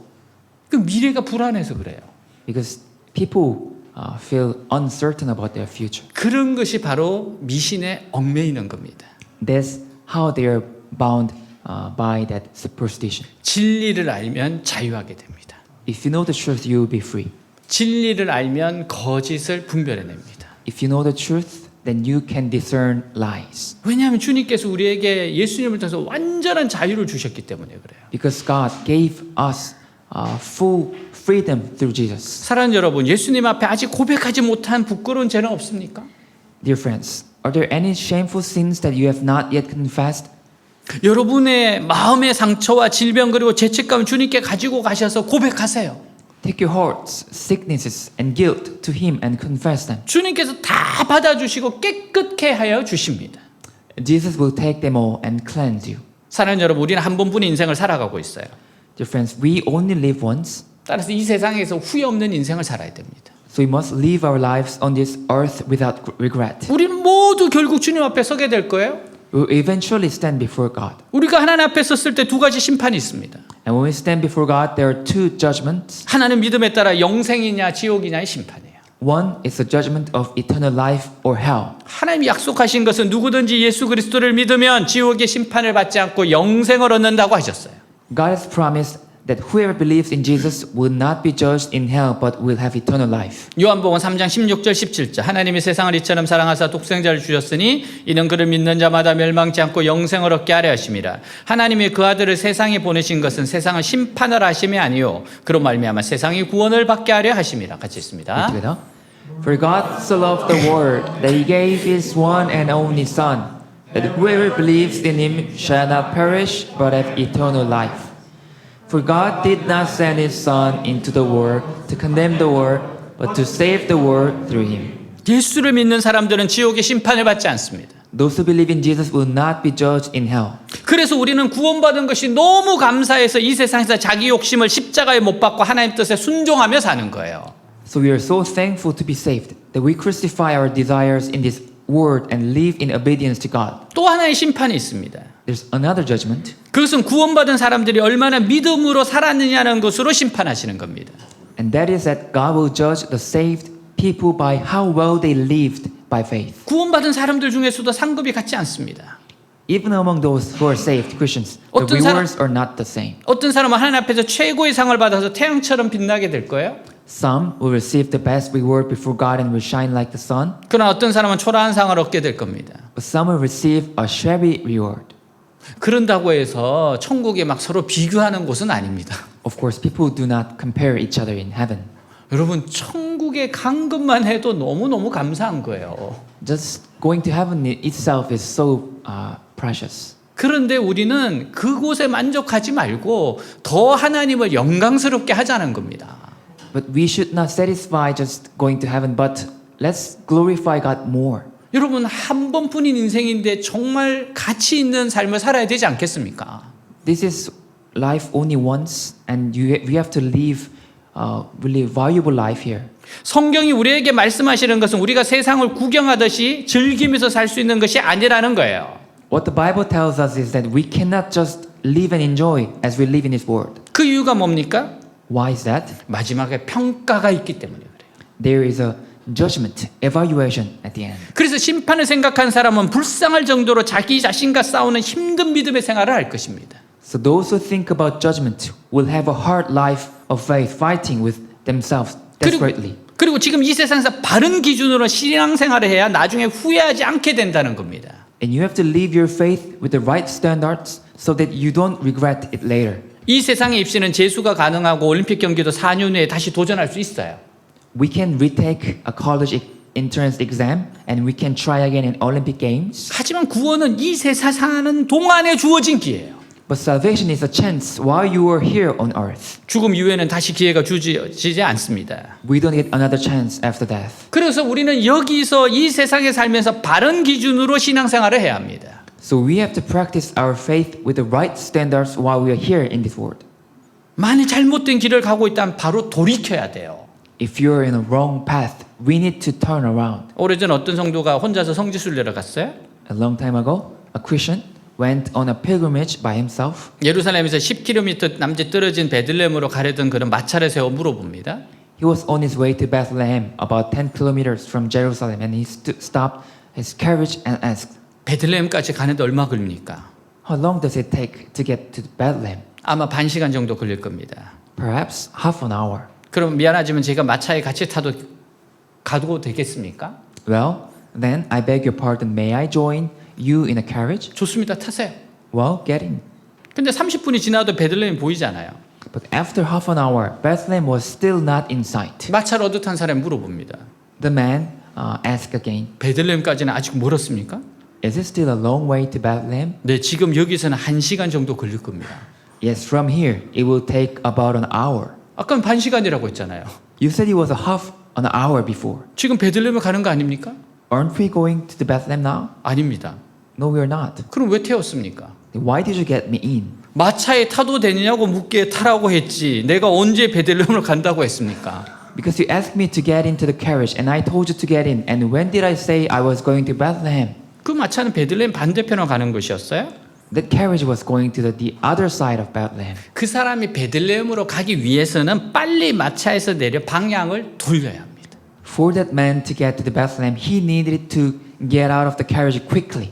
그 미래가 불안해서 그래요. Because people feel uncertain about their future. 그런 것이 바로 미신에 얽매이는 겁니다. That's how they are bound by that superstition. 진리를 알면 자유하게 됩니다. If you know the truth, you will be free. 진리를 알면 거짓을 분별해냅니다. If you know the truth, then you can discern lies. 왜냐하면 주님께서 우리에게 예수님을 통해서 완전한 자유를 주셨기 때문에 그래요. Because God gave us full freedom through Jesus. 사랑하는 여러분, 예수님 앞에 아직 고백하지 못한 부끄러운 죄는 없습니까? Dear friends, are there any shameful sins that you have not yet confessed? 여러분의 마음의 상처와 질병 그리고 죄책감을 주님께 가지고 가셔서 고백하세요. Take your hearts, sicknesses, and guilt to Him and confess them. 주님께서 다 받아주시고 깨끗게 하여 주십니다. Jesus will take them all and cleanse you. 사랑하는 여러분, 우리는 한 번뿐인 인생을 살아가고 있어요. Dear friends, we only live once, 따라서 이 세상에서 후회 없는 인생을 살아야 됩니다. so we must live our lives on this earth without regret. 우리는 모두 결국 주님 앞에 서게 될 거예요. We will eventually stand before God. 우리가 하나님 앞에 섰을 때 두 가지 심판이 있습니다. And when we stand before God, there are two judgments. 하나는 믿음에 따라 영생이냐 지옥이냐의 심판이에요. One is the judgment of eternal life or hell. 하나님이 약속하신 것은 누구든지 예수 그리스도를 믿으면 지옥의 심판을 받지 않고 영생을 얻는다고 하셨어요. God has promised that whoever believes in Jesus will not be judged in hell but will have eternal life. 요한복음 3장 16절 17절 하나님이 세상을 이처럼 사랑하사 독생자를 주셨으니 이는 그를 믿는 자마다 멸망치 않고 영생을 얻게 하려 하심이라. 하나님이 그 아들을 세상에 보내신 것은 세상을 심판을 하심이 아니요 그로 말미암아 세상이 구원을 받게 하려 하심이라. 같이 있습니다. Together. For God so loved the world that He gave His one and only Son, that whoever believes in Him shall not perish but have eternal life. For God did not send his Son into the world to condemn the world, but to save the world through him. 예수를 믿는 사람들은 지옥의 심판을 받지 않습니다. Those who believe in Jesus will not be judged in hell. 그래서 우리는 구원받은 것이 너무 감사해서 이 세상에서 자기 욕심을 십자가에 못 박고 하나님 뜻에 순종하며 사는 거예요. So we are so thankful to be saved that we crucify our desires in this world and live in obedience to God. 또 하나의 심판이 있습니다. There's another judgment. 그것은 구원받은 사람들이 얼마나 믿음으로 살았느냐는 것으로 심판하시는 겁니다. And that is that God will judge the saved people by how well they lived by faith. 구원받은 사람들 중에서도 상급이 같지 않습니다. Even among those who are saved Christians, the 어떤 사람- rewards are not the same. 어떤 사람은 하나님 앞에서 최고의 상을 받아서 태양처럼 빛나게 될 거예요. Some will receive the best reward before God and will shine like the sun, 그러나 어떤 사람은 초라한 상을 얻게 될 겁니다. but some will receive a shabby reward. 그런다고 해서 천국에 막 서로 비교하는 곳은 아닙니다. Of course, people do not compare each other in heaven. 여러분 천국에 간 것만 해도 너무너무 감사한 거예요. Just going to heaven itself is so precious. 그런데 우리는 그곳에 만족하지 말고 더 하나님을 영광스럽게 하자는 겁니다. But we should not satisfy just going to heaven, but let's glorify God more. 여러분 한 번뿐인 인생인데 정말 가치 있는 삶을 살아야 되지 않겠습니까? This is life only once, and we have to live really valuable life here. 성경이 우리에게 말씀하시는 것은 우리가 세상을 구경하듯이 즐기면서 살 수 있는 것이 아니라는 거예요. What the Bible tells us is that we cannot just live and enjoy as we live in this world. 그 이유가 뭡니까? Why is that? 마지막에 평가가 있기 때문에 그래요. There is a judgment, evaluation at the end. 그래서 심판을 생각한 사람은 불쌍할 정도로 자기 자신과 싸우는 힘든 믿음의 생활을 할 것입니다. So those who think about judgment will have a hard life of faith, fighting with themselves desperately. 그리고 지금 이 세상에서 바른 기준으로 신앙생활을 해야 나중에 후회하지 않게 된다는 겁니다. And you have to live your faith with the right standards so that you don't regret it later. 이 세상의 입시는 재수가 가능하고 올림픽 경기도 4년 후에 다시 도전할 수 있어요. We can retake a college entrance exam and we can try again in Olympic Games. 하지만 구원은 이 세상 사는 동안에 주어진 기회예요. But salvation is a chance while you are here on earth. 죽음 이후에는 다시 기회가 주어지지 않습니다. We don't get another chance after death. 그래서 우리는 여기서 이 세상에 살면서 바른 기준으로 신앙생활을 해야 합니다. So we have to practice our faith with the right standards while we are here in this world. 만약 잘못된 길을 가고 있다면 바로 돌이켜야 돼요. If you're in a wrong path, we need to turn around. 오래전 어떤 성도가 혼자서 성지순례를 갔어요. A long time ago, a Christian went on a pilgrimage by himself. 예루살렘에서 10km 남짓 떨어진 베들레헴으로 가려던 그런 마차를 세워 물어봅니다. He was on his way to Bethlehem, about 10 kilometers from Jerusalem, and he stopped his carriage and asked, 베들레헴까지 가는데 얼마 걸립니까? "How long does it take to get to Bethlehem?" 아마 반 시간 정도 걸릴 겁니다. Perhaps half an hour. 그럼 미안하지만 제가 마차에 같이 가도 되겠습니까? Well, then I beg your pardon. May I join you in a carriage? 좋습니다. 타세요. Well, get in. 근데 30분이 지나도 베들레헴 보이잖아요. But after half an hour, Bethlehem was still not in sight. 마차를 얻어 탄 사람이 물어봅니다. The man asked again, 베들레헴까지는 아직 멀었습니까? "Is it still a long way to Bethlehem?" 네, 지금 여기서는 1시간 정도 걸릴 겁니다. Yes, from here it will take about an hour. 아까는 반 시간이라고 했잖아요. You said it was a half an hour before. 지금 베들레헴에 가는 거 아닙니까? Aren't we going to the Bethlehem now? 아닙니다. No, we are not. 그럼 왜 태웠습니까? Then why did you get me in? 마차에 타도 되느냐고 묻기에 타라고 했지. 내가 언제 베들레헴을 간다고 했습니까? Because you asked me to get into the carriage and I told you to get in. And when did I say I was going to Bethlehem? 그 마차는 베들레헴 반대편으로 가는 것이었어요? That carriage was going to the other side of Bethlehem. 그 사람이 베들레헴으로 가기 위해서는 빨리 마차에서 내려 방향을 돌려야 합니다. For that man to get to the Bethlehem, he needed to get out of the carriage quickly.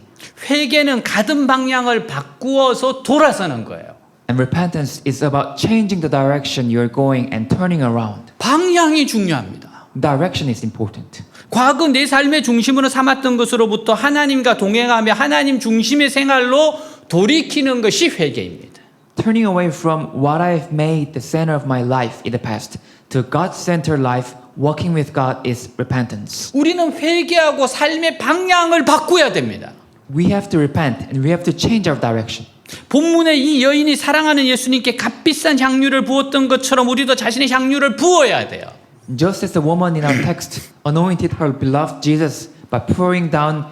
회개는 가던 방향을 바꾸어서 돌아서는 거예요. And repentance is about changing the direction you're going and turning around. 방향이 중요합니다. Direction is important. 과거 내 삶의 중심으로 삼았던 것으로부터 하나님과 동행하며 하나님 중심의 생활로 돌이키는 것이 회개입니다. Turning away from what I've made the center of my life in the past to God-centered life, walking with God is repentance. 우리는 회개하고 삶의 방향을 바꾸어야 됩니다. We have to repent and we have to change our direction. 본문에 이 여인이 사랑하는 예수님께 값비싼 향유를 부었던 것처럼 우리도 자신의 향유를 부어야 돼요. Just as the woman in our text anointed her beloved Jesus by pouring down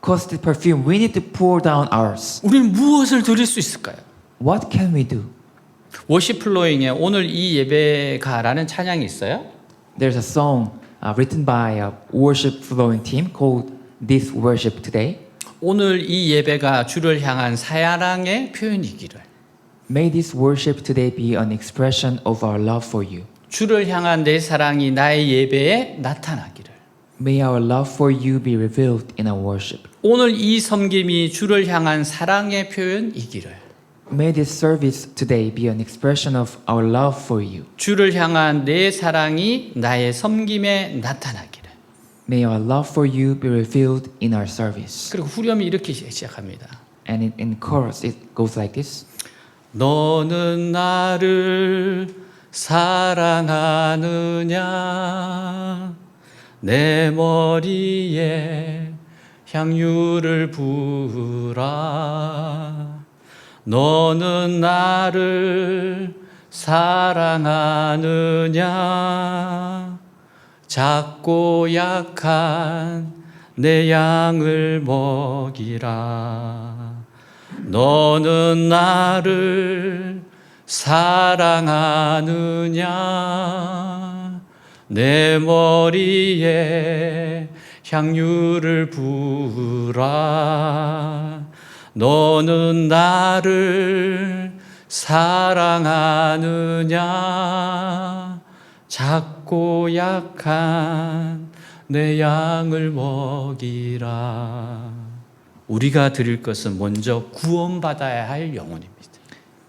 costly perfume, we need to pour down ours. 우리는 무엇을 드릴 수 있을까요? What can we do? 워십 플로잉에 오늘 이 예배가라는 찬양이 있어요. There's a song written by a worship flowing team called This Worship Today. 오늘 이 예배가 주를 향한 사랑의 표현이기를. May this worship today be an expression of our love for you. 주를 향한 내 사랑이 나의 예배에 나타나기를. May our love for you be revealed in our worship. 오늘 이 섬김이 주를 향한 사랑의 표현이기를. May this service today be an expression of our love for you. 주를 향한 내 사랑이 나의 섬김에 나타나기를. May our love for you be revealed in our service. 그리고 후렴이 이렇게 시작합니다. And in chorus it goes like this. 너는 나를 사랑하느냐 내 머리에 향유를 부으라 너는 나를 사랑하느냐 작고 약한 내 양을 먹이라 너는 나를 사랑하느냐 내 머리에 향유를 부으라 너는 나를 사랑하느냐 작고 약한 내 양을 먹이라. 우리가 드릴 것은 먼저 구원받아야 할 영혼입니다.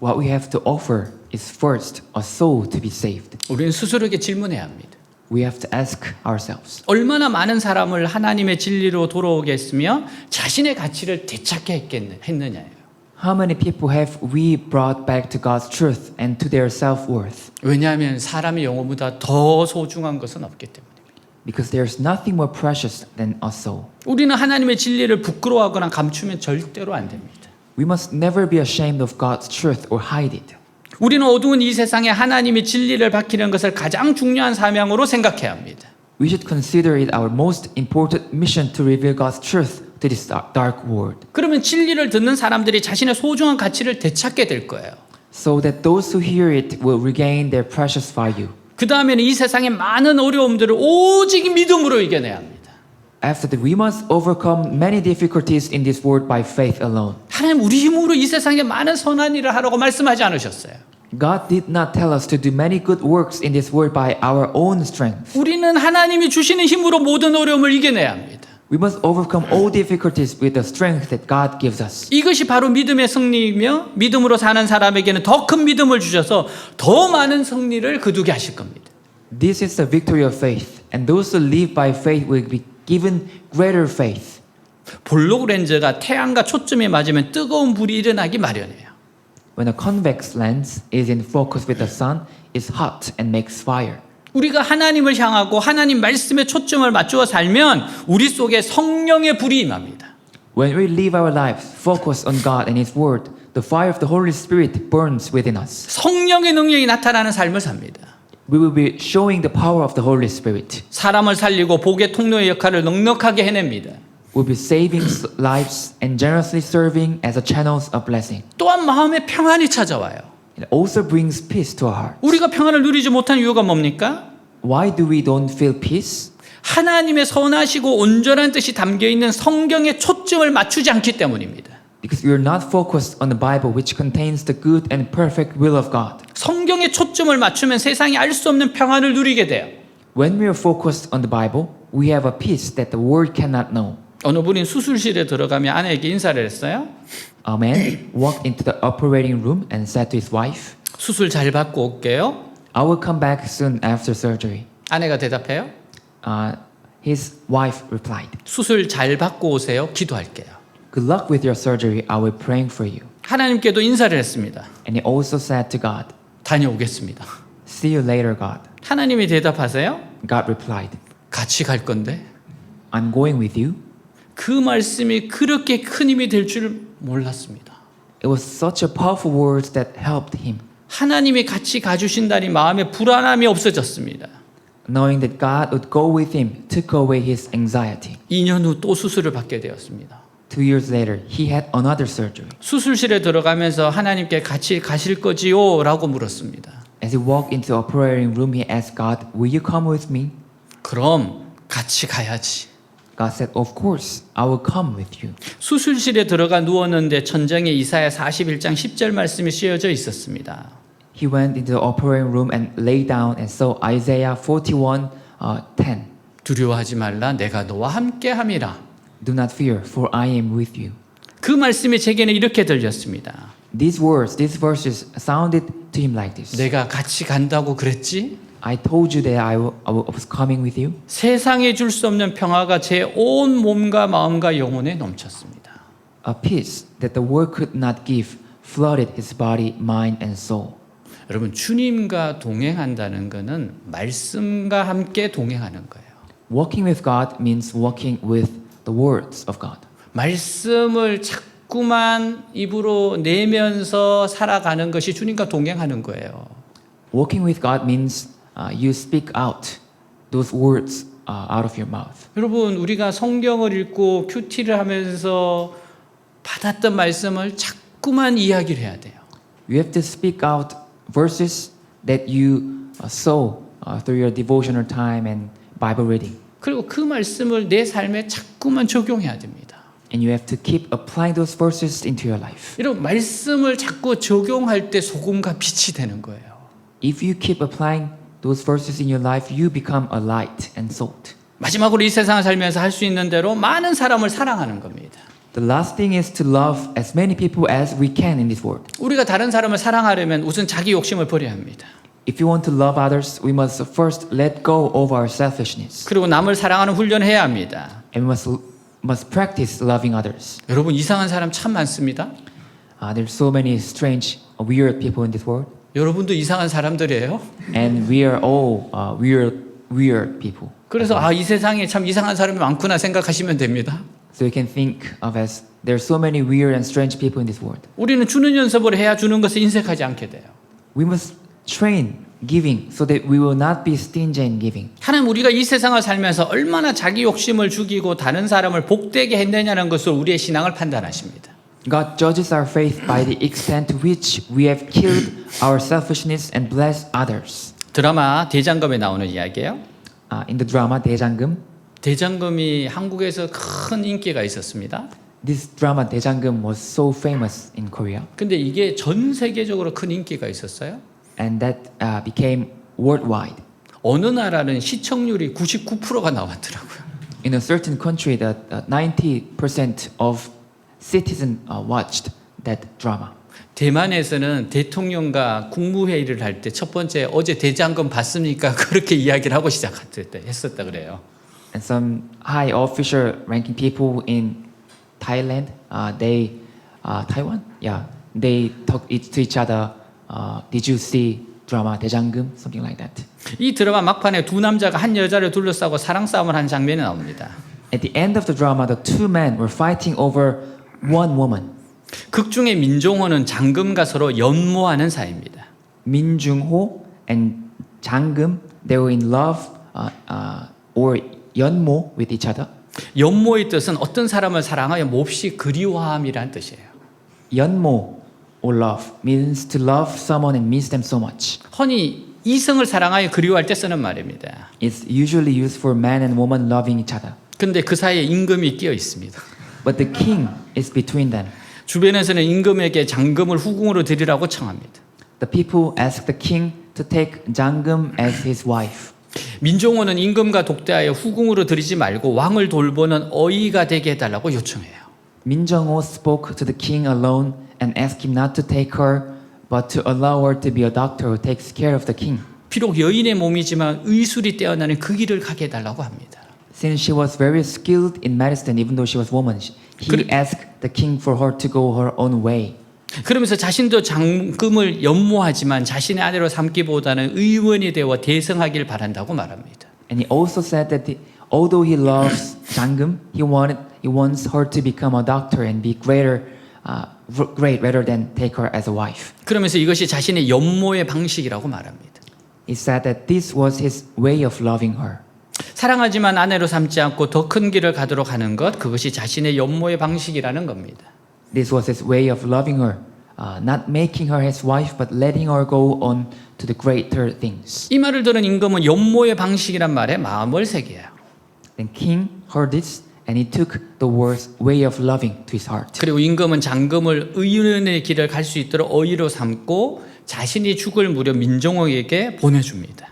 What we have to offer is first a soul to be saved. 우리는 스스로에게 질문해야 합니다. We have to ask ourselves. 얼마나 많은 사람을 하나님의 진리로 돌아오게 했으며 자신의 가치를 되찾게 했느냐예요. How many people have we brought back to God's truth and to their self-worth? 왜냐하면 사람의 영혼보다 더 소중한 것은 없기 때문입니다. Because there's nothing more precious than a soul. 우리는 하나님의 진리를 부끄러워하거나 감추면 절대로 안 됩니다. We must never be ashamed of God's truth or hide it. 우리는 어두운 이 세상에 하나님의 진리를 밝히는 것을 가장 중요한 사명으로 생각해야 합니다. We should consider it our most important mission to reveal God's truth to this dark world. 그러면 진리를 듣는 사람들이 자신의 소중한 가치를 되찾게 될 거예요. So that those who hear it will regain their precious value. 그 다음에는 이 세상의 많은 어려움들을 오직 믿음으로 이겨내야 합니다. After that, we must overcome many difficulties in this world by faith alone. 하나님 우리 힘으로 이 세상에 많은 선한 일을 하라고 말씀하지 않으셨어요. God did not tell us to do many good works in this world by our own strength. 우리는 하나님이 주시는 힘으로 모든 어려움을 이겨내야 합니다. We must overcome all difficulties with the strength that God gives us. 이것이 바로 믿음의 승리이며 믿음으로 사는 사람에게는 더 큰 믿음을 주셔서 더 많은 승리를 거두게 하실 겁니다. This is the victory of faith, and those who live by faith will be given greater faith. 볼록 렌즈가 태양과 초점이 맞으면 뜨거운 불이 일어나기 마련이에요. When a convex lens is in focus with the sun, it's hot and makes fire. 우리가 하나님을 향하고 하나님 말씀에 초점을 맞추어 살면 우리 속에 성령의 불이 임합니다. When we live our lives focused on God and His Word, the fire of the Holy Spirit burns within us. 성령의 능력이 나타나는 삶을 삽니다. We will be showing the power of the Holy Spirit. 사람을 살리고 복의 통로의 역할을 넉넉하게 해냅니다. We'll be saving lives and generously serving as a channels of blessing. 또한 마음에 평안이 찾아와요. It also brings peace to our heart. 우리가 평안을 누리지 못한 이유가 뭡니까? Why do we don't feel peace? 하나님의 선하시고 온전한 뜻이 담겨 있는 성경에 초점을 맞추지 않기 때문입니다. Because we are not focused on the Bible, which contains the good and perfect will of God. 성경에 초점을 맞추면 세상이 알 수 없는 평안을 누리게 돼요. When we are focused on the Bible, we have a peace that the world cannot know. 어느 분이 수술실에 들어가며 아내에게 인사를 했어요. A man walked into the operating room and said to his wife, 수술 잘 받고 올게요. I will come back soon after surgery. 아내가 대답해요. His wife replied, 수술 잘 받고 오세요. 기도할게요. Good luck with your surgery. I will be praying for you. 하나님께도 인사를 했습니다. And he also said to God, 다녀오겠습니다. See you later, God. 하나님이 대답하세요. God replied, 같이 갈 건데. I'm going with you. 그 말씀이 그렇게 큰 힘이 될 줄 몰랐습니다. It was such a powerful words that helped him. 하나님이 같이 가주신다니 마음에 불안함이 없어졌습니다. Knowing that God would go with him took away his anxiety. 2년 후 또 수술을 받게 되었습니다. 2 years later, he had another surgery. 수술실에 들어가면서 하나님께 같이 가실 거지요? 라고 물었습니다. As he walked into the operating room, he asked God, "Will you come with me?" 그럼 같이 가야지. God said, "Of course, I will come with you." 수술실에 들어가 누웠는데 천장에 이사야 41장 10절 말씀이 쓰여져 있었습니다. He went into the operating room and lay down and saw Isaiah 41:10. 두려워하지 말라 내가 너와 함께 함이라. Do not fear, for I am with you. 그 말씀이 제게는 이렇게 들렸습니다. These words, these verses sounded to him like this. 내가 같이 간다고 그랬지? I told you that I was coming with you. 세상에 줄 수 없는 평화가 제 온 몸과 마음과 영혼에 넘쳤습니다. A peace that the world could not give flooded his body, mind, and soul. 여러분 주님과 동행한다는 것은 말씀과 함께 동행하는 거예요. Walking with God means walking with the words of God. 말씀을 자꾸만 입으로 내면서 살아가는 것이 주님과 동행하는 거예요. Walking with God means you speak out those words out of your mouth. 여러분 우리가 성경을 읽고 큐티를 하면서 받았던 말씀을 자꾸만 이야기를 해야 돼요. You have to speak out verses that you saw through your devotional time and Bible reading. 그리고 그 말씀을 내 삶에 자꾸만 적용해야 됩니다. And you have to keep applying those verses into your life. 이런 말씀을 자꾸 적용할 때 소금과 빛이 되는 거예요. If you keep applying those verses in your life, you become a light and salt. 마지막으로 이 세상을 살면서 할 수 있는 대로 많은 사람을 사랑하는 겁니다. The last thing is to love as many people as we can in this world. 우리가 다른 사람을 사랑하려면 우선 자기 욕심을 버려야 합니다. If you want to love others, we must first let go of our selfishness. 그리고 남을 사랑하는 훈련을 해야 합니다. And we must practice loving others. 여러분 이상한 사람 참 많습니다. There's so many strange, weird people in this world. 여러분도 이상한 사람들이에요. And we are all weird people. 그래서 이 세상에 참 이상한 사람이 많구나 생각하시면 됩니다. So you can think of as there's so many weird and strange people in this world. 우리는 주는 연습을 해야 주는 것을 인색하지 않게 돼요. We must train giving so that we will not be stingy in giving. 하나님 우리가 이 세상을 살면서 얼마나 자기 욕심을 죽이고 다른 사람을 복되게 했느냐는 것을 우리의 신앙을 판단하십니다. God judges our faith by the extent to which we have killed our selfishness and blessed others. 드라마 대장금에 나오는 이야기예요. In the drama 대장금, 대장금이 한국에서 큰 인기가 있었습니다. this drama 대장금 was so famous in Korea, 근데 이게 전 세계적으로 큰 인기가 있었어요. and that became worldwide. 어느 나라는 시청률이 99%가 나왔더라고요. In a certain country, that 90% of citizens watched that drama. 대만에서는 대통령과 국무회의를 할 때 첫 번째 어제 대장금 봤습니까? 그렇게 이야기를 하고 했었다 그래요. And some high official ranking people in Thailand, Taiwan, they talk to each other. Did you see drama 대장금? Something like that. 이 드라마 막판에 두 남자가 한 여자를 둘러싸고 사랑 싸움을 한 장면이 나옵니다. At the end of the drama, the two men were fighting over one woman. 극 중에 민종호는 장금과 서로 연모하는 사이입니다. 민중호 and 장금, they were in love or 연모 with each other. 연모의 뜻은 어떤 사람을 사랑하여 몹시 그리워함이라는 뜻이에요. 연모 or love means to love someone and miss them so much. 흔히 이성을 사랑하여 그리워할 때 쓰는 말입니다. It's usually used for man and woman loving each other. 근데 그 사이에 임금이 끼어 있습니다. But the king is between them. 주변에서는 임금에게 장금을 후궁으로 드리라고 청합니다. The people ask the king to take 장금 as his wife. 민종호는 임금과 독대하여 후궁으로 드리지 말고 왕을 돌보는 어이가 되게 해달라고 요청해요. 민정호 spoke to the king alone and asked him not to take her, but to allow her to be a doctor who takes care of the king. 비록 여인의 몸이지만 의술이 뛰어나는 그 길을 가게 해달라고 합니다. Since she was very skilled in medicine, even though she was woman, he asked the king for her to go her own way. 그러면서 자신도 장금을 연모하지만 자신의 아내로 삼기보다는 의원이 되어 대성하길 바란다고 말합니다. And he also said that although he loves 장금, he wants her to become a doctor and be greater great rather than take her as a wife. 그러면서 이것이 자신의 연모의 방식이라고 말합니다. He said that this was his way of loving her. 사랑하지만 아내로 삼지 않고 더 큰 길을 가도록 하는 것, 그것이 자신의 연모의 방식이라는 겁니다. This was his way of loving her, not making her his wife, but letting her go on to the greater things. 이 말을 들은 임금은 연모의 방식이란 말에 마음을 새겨요. Then king heard this, and he took the words way of loving to his heart. 그리고 임금은 장금을 의인의 길을 갈 수 있도록 어의로 삼고 자신이 죽을 무렵 민종에게 보내줍니다.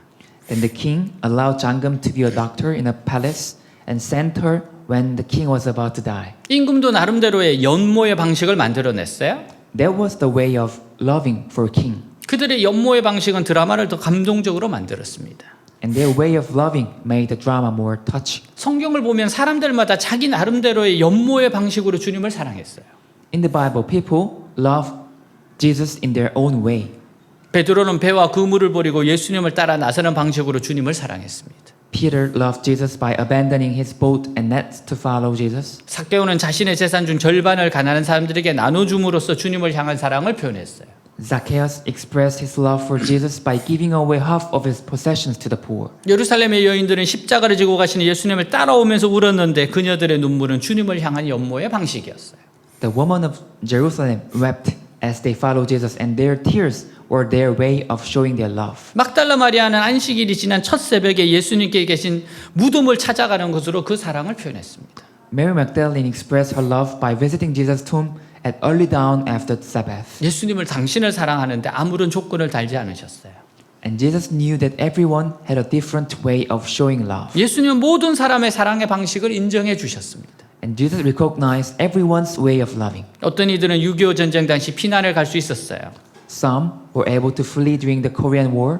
Then the king allowed Jangam to be a doctor in a palace and sent her when the king was about to die. 임금도 나름대로의 연모의 방식을 만들어냈어요. That was the way of loving for a king. 그들의 연모의 방식은 드라마를 더 감동적으로 만들었습니다. And their way of loving made the drama more touching. 성경을 보면 사람들마다 자기 나름대로의 연모의 방식으로 주님을 사랑했어요. In the Bible, people love Jesus in their own way. 베드로는 배와 그물을 버리고 예수님을 따라 나서는 방식으로 주님을 사랑했습니다. Peter loved Jesus by abandoning his boat and nets to follow Jesus. 삭개오는 자신의 재산 중 절반을 가난한 사람들에게 나눠줌으로써 주님을 향한 사랑을 표현했어요. Zacchaeus expressed his love for Jesus by giving away half of his possessions to the poor. 예루살렘의 여인들은 십자가를 지고 가시는 예수님을 따라오면서 울었는데 그녀들의 눈물은 주님을 향한 연모의 방식이었어요. The women of Jerusalem wept as they followed Jesus, and their tears were their way of showing their love. 막달라 마리아는 안식일이 지난 첫 새벽에 예수님께 계신 무덤을 찾아가는 것으로 그 사랑을 표현했습니다. Mary Magdalene expressed her love by visiting Jesus' tomb at early dawn after the Sabbath. 예수님을 당신을 사랑하는데 아무런 조건을 달지 않으셨어요. And Jesus knew that everyone had a different way of showing love. 예수님은 모든 사람의 사랑의 방식을 인정해 주셨습니다. And Jesus recognized everyone's way of loving. 어떤 이들은 6.25 전쟁 당시 피난을 갈 수 있었어요. Some were able to flee during the Korean War.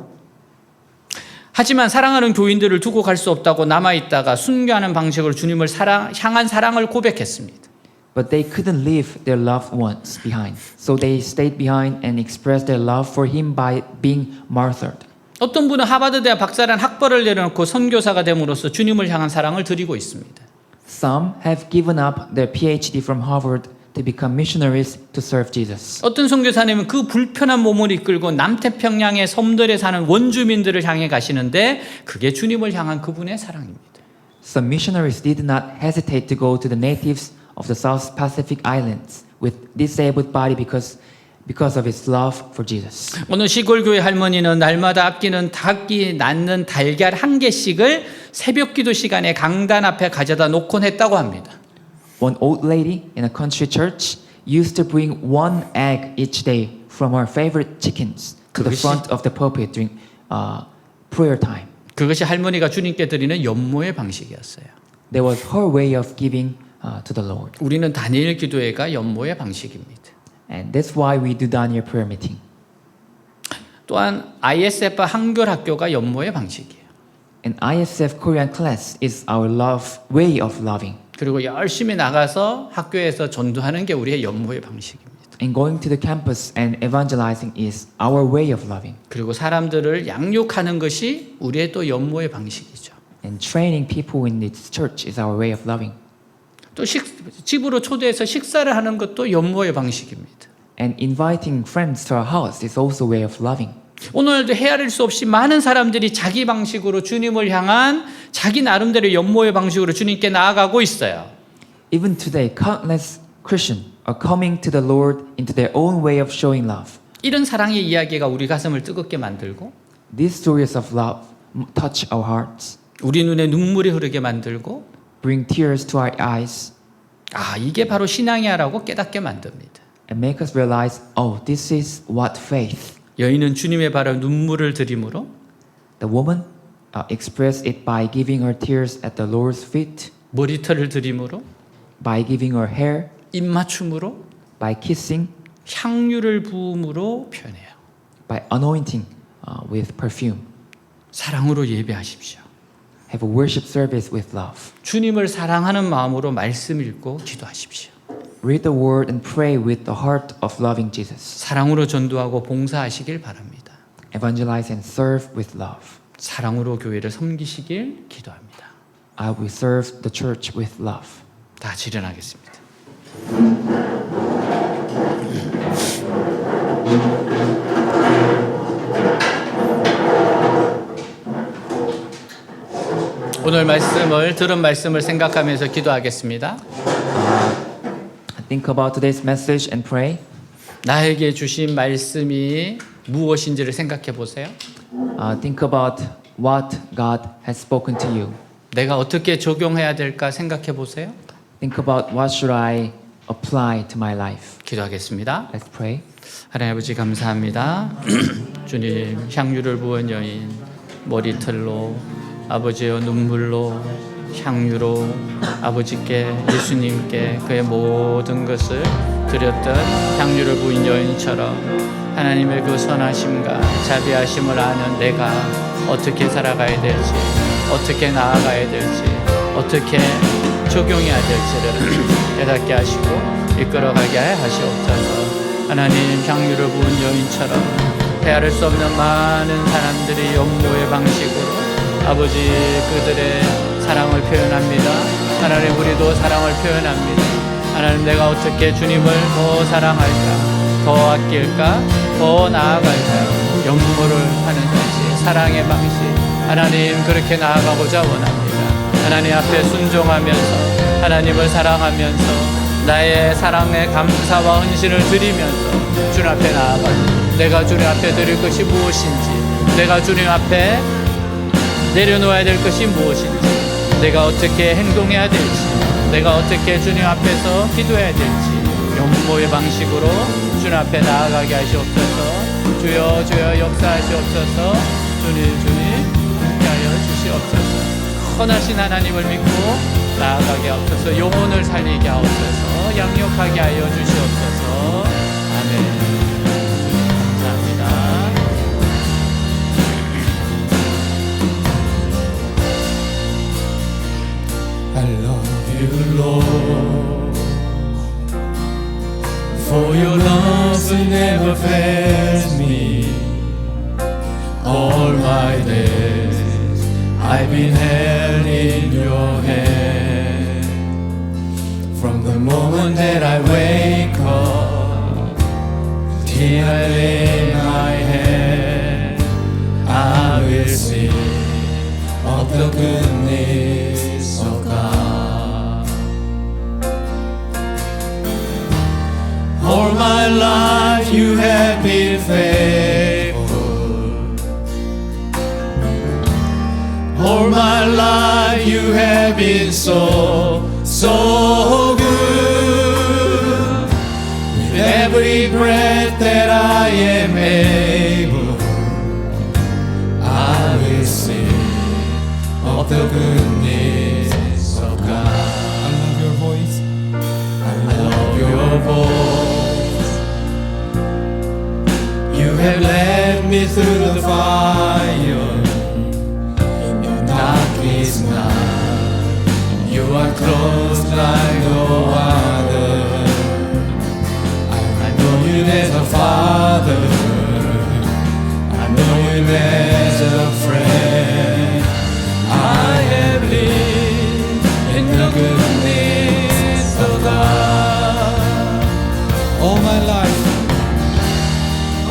하지만 사랑하는 교인들을 두고 갈 수 없다고 남아있다가 순교하는 방식으로 주님을 향한 사랑을 고백했습니다. But they couldn't leave their loved ones behind. So they stayed behind and expressed their love for him by being martyred. 어떤 분은 하버드대학 박사라는 학벌을 내려놓고 선교사가 됨으로써 주님을 향한 사랑을 드리고 있습니다. Some have given up their PhD from Harvard to become missionaries to serve Jesus. 어떤 선교사님은 그 불편한 몸을 이끌고 남태평양의 섬들에 사는 원주민들을 향해 가시는데 그게 주님을 향한 그분의 사랑입니다. Some missionaries did not hesitate to go to the natives of the South Pacific Islands with disabled body because of his love for Jesus. 어느 시골교회 할머니는 날마다 아끼는 닭이 낳는 달걀 한 개씩을 새벽기도 시간에 강단 앞에 가져다 놓곤 했다고 합니다. One old lady in a country church used to bring one egg each day from her favorite chickens to the front of the pulpit during prayer time. 그것이 할머니가 주님께 드리는 연모의 방식이었어요. That was her way of giving to the Lord. 우리는 다니엘 기도회가 연모의 방식입니다. And that's why we do Daniel prayer meeting. 또한 ISF 한글 학교가 연모의 방식이에요. And ISF Korean class is our way of loving. 그리고 열심히 나가서 학교에서 전도하는 게 우리의 연모의 방식입니다. And going to the campus and evangelizing is our way of loving. 그리고 사람들을 양육하는 것이 우리의 또 연모의 방식이죠. And training people in this church is our way of loving. 또 집으로 초대해서 식사를 하는 것도 연모의 방식입니다. And inviting friends to our house is also a way of loving. 오늘도 헤아릴 수 없이 많은 사람들이 자기 방식으로 주님을 향한 자기 나름대로 연모의 방식으로 주님께 나아가고 있어요. Even today, countless Christians are coming to the Lord into their own way of showing love. 이런 사랑의 이야기가 우리 가슴을 뜨겁게 만들고 These stories of love touch our hearts, 우리 눈에 눈물이 흐르게 만들고 bring tears to our eyes, 아 이게 바로 신앙이야라고 깨닫게 만듭니다. and make us realize, oh, this is what faith. 여인은 주님의 발에 눈물을 들이므로 The woman expressed it by giving her tears at the Lord's feet, 머리털을 들이므로 by giving her hair, 입맞춤으로 by kissing, 향유를 부음으로 표현해요. by anointing with perfume. 사랑으로 예배하십시오. Have a worship service with love. 주님을 사랑하는 마음으로 말씀 읽고 기도하십시오. Read the word and pray with the heart of loving Jesus. 사랑으로 전도하고 봉사하시길 바랍니다. Evangelize and serve with love. 사랑으로 교회를 섬기시길 기도합니다. I will serve the church with love. 다 일어나겠습니다. 오늘 말씀을 들은 말씀을 생각하면서 기도하겠습니다. Think about today's message and pray. 나에게 주신 말씀이 무엇인지를 생각해 보세요. Think about what God has spoken to you. 내가 어떻게 적용해야 될까 생각해 보세요. Think about what should I apply to my life. 기도하겠습니다. Let's pray. 하나님 아버지 감사합니다. 주님 향유를 부은 여인 머리털로 아버지여 눈물로 향유로 아버지께 예수님께 그의 모든 것을 드렸던 향유를 부은 여인처럼 하나님의 그 선하심과 자비하심을 아는 내가 어떻게 살아가야 될지 어떻게 나아가야 될지 어떻게 적용해야 될지를 깨닫게 하시고 이끌어가게 하시옵소서. 하나님 향유를 부은 여인처럼 헤아릴 수 없는 많은 사람들이 염려의 방식으로 아버지 그들의 사랑을 표현합니다. 하나님 우리도 사랑을 표현합니다. 하나님 내가 어떻게 주님을 더 사랑할까 더 아낄까 더 나아갈까 연모를 하는 방식 사랑의 방식 하나님 그렇게 나아가고자 원합니다. 하나님 앞에 순종하면서 하나님을 사랑하면서 나의 사랑의 감사와 헌신을 드리면서 주님 앞에 나아가요. 내가 주님 앞에 드릴 것이 무엇인지 내가 주님 앞에 내려놓아야 될 것이 무엇인지 내가 어떻게 행동해야 될지 내가 어떻게 주님 앞에서 기도해야 될지 연모의 방식으로 주님 앞에 나아가게 하시옵소서. 주여 주여 역사하시옵소서. 주님 함께하여 주시옵소서. 선하신 하나님을 믿고 나아가게 하옵소서. 영혼을 살리게 하옵소서. 양육하게 하여 주시옵소서. 아멘. I love you, Lord, for your love never fails me. All my days I've been held in your hand. From the moment that I wake up till I lay my head, I will sing of the goodness of God. All my life you have been faithful. All my life you have been so good. With every breath that I am able, I will sing of the goodness of God. I love your voice. I love your voice. You have led me through the fire. In your darkest night, you are close like no other. I know you as a father. I know you as a friend. I have lived in the goodness of God. All my life,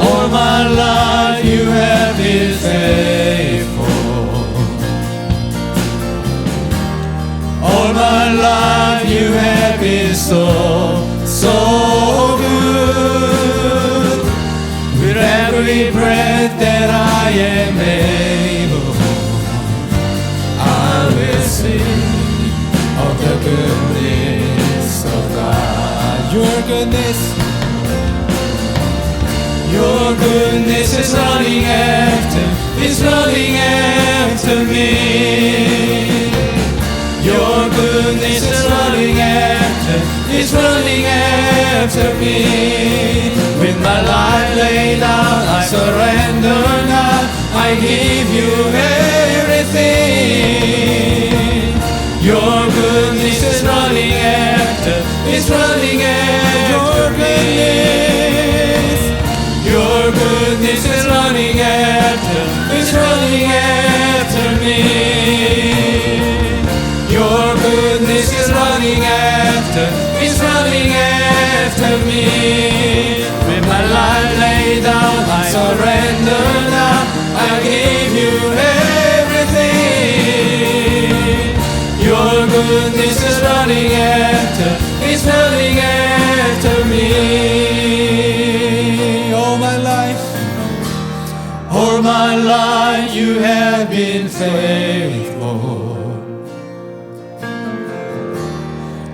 all my life you have been faithful. All my life you have been so good. With every breath that I am able, I will sing of the goodness of God. Your goodness, your goodness is running after me. Your goodness is running after me. With my life laid down, I surrender now. I give you everything. Your goodness is running after your goodness. Your goodness is running after me. Your goodness is running after me. With my life laid down, I surrender now. I give you everything. running after me. All my life you have been faithful.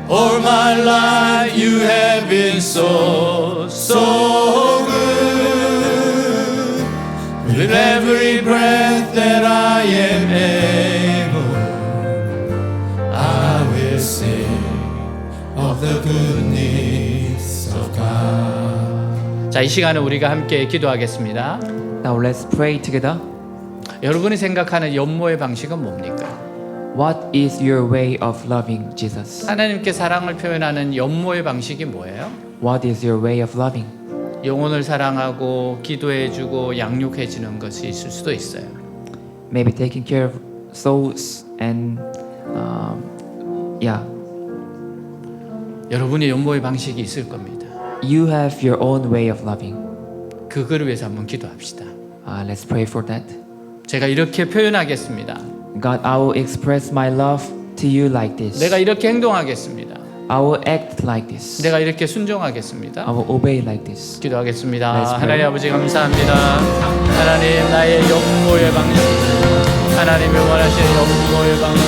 All my life you have been so good. With every breath that I am able, I will sing of the goodness of God. 자, 이 시간에 우리가 함께 기도하겠습니다. Now let's pray together. 여러분이 생각하는 연모의 방식은 뭡니까? What is your way of loving Jesus? 하나님께 사랑을 표현하는 연모의 방식이 뭐예요? What is your way of loving? 영혼을 사랑하고 기도해주고 양육해주는 것이 있을 수도 있어요. Maybe taking care of souls and yeah. 여러분의 연모의 방식이 있을 겁니다. You have your own way of loving. 그거를 위해서 한번 기도합시다. Let's pray for that. 제가 이렇게 표현하겠습니다. God, I will express my love to you like this. 내가 이렇게 행동하겠습니다. I will act like this. 내가 이렇게 순종하겠습니다. I will obey like this. 기도하겠습니다. Let's pray. 하나님 아버지 감사합니다. 하나님 나의 연모의 방식, 하나님이 원하시는 연모의 방식,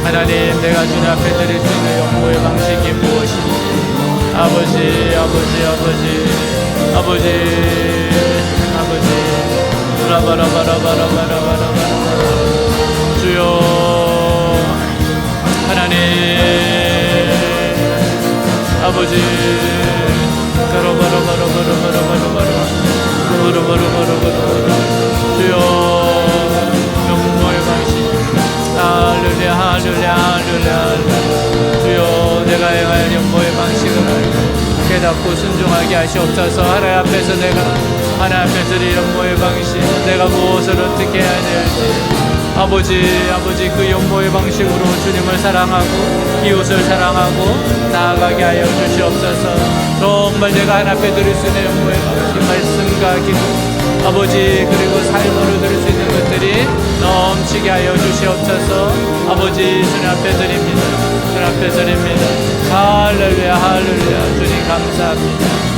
하나님 내가 주님 앞에 드릴 수 있는 연모의 방식이 무엇인지 아버지 라바라바라바라바라바라 주여 하나님 아버지 주여 연모의 방식 할렐루야 주여 내가 행할 연모의 방식을 알고 깨닫고 순종하게 하시옵소서. 하나님 앞에서 내가 하나님 앞에 드릴 연모의 방식 내가 무엇을 어떻게 해야 될지 아버지 그 연모의 방식으로 주님을 사랑하고 이웃을 사랑하고 나아가게 하여 주시옵소서. 정말 내가 하나님 앞에 드릴 수 있는 연모의 방식 말씀과 기도 아버지 그리고 삶으로 드릴 수 있는 것들이 넘치게 하여 주시옵소서. 아버지 주님 앞에 드립니다. 주님 앞에 드립니다. 할렐루야 주님 감사합니다.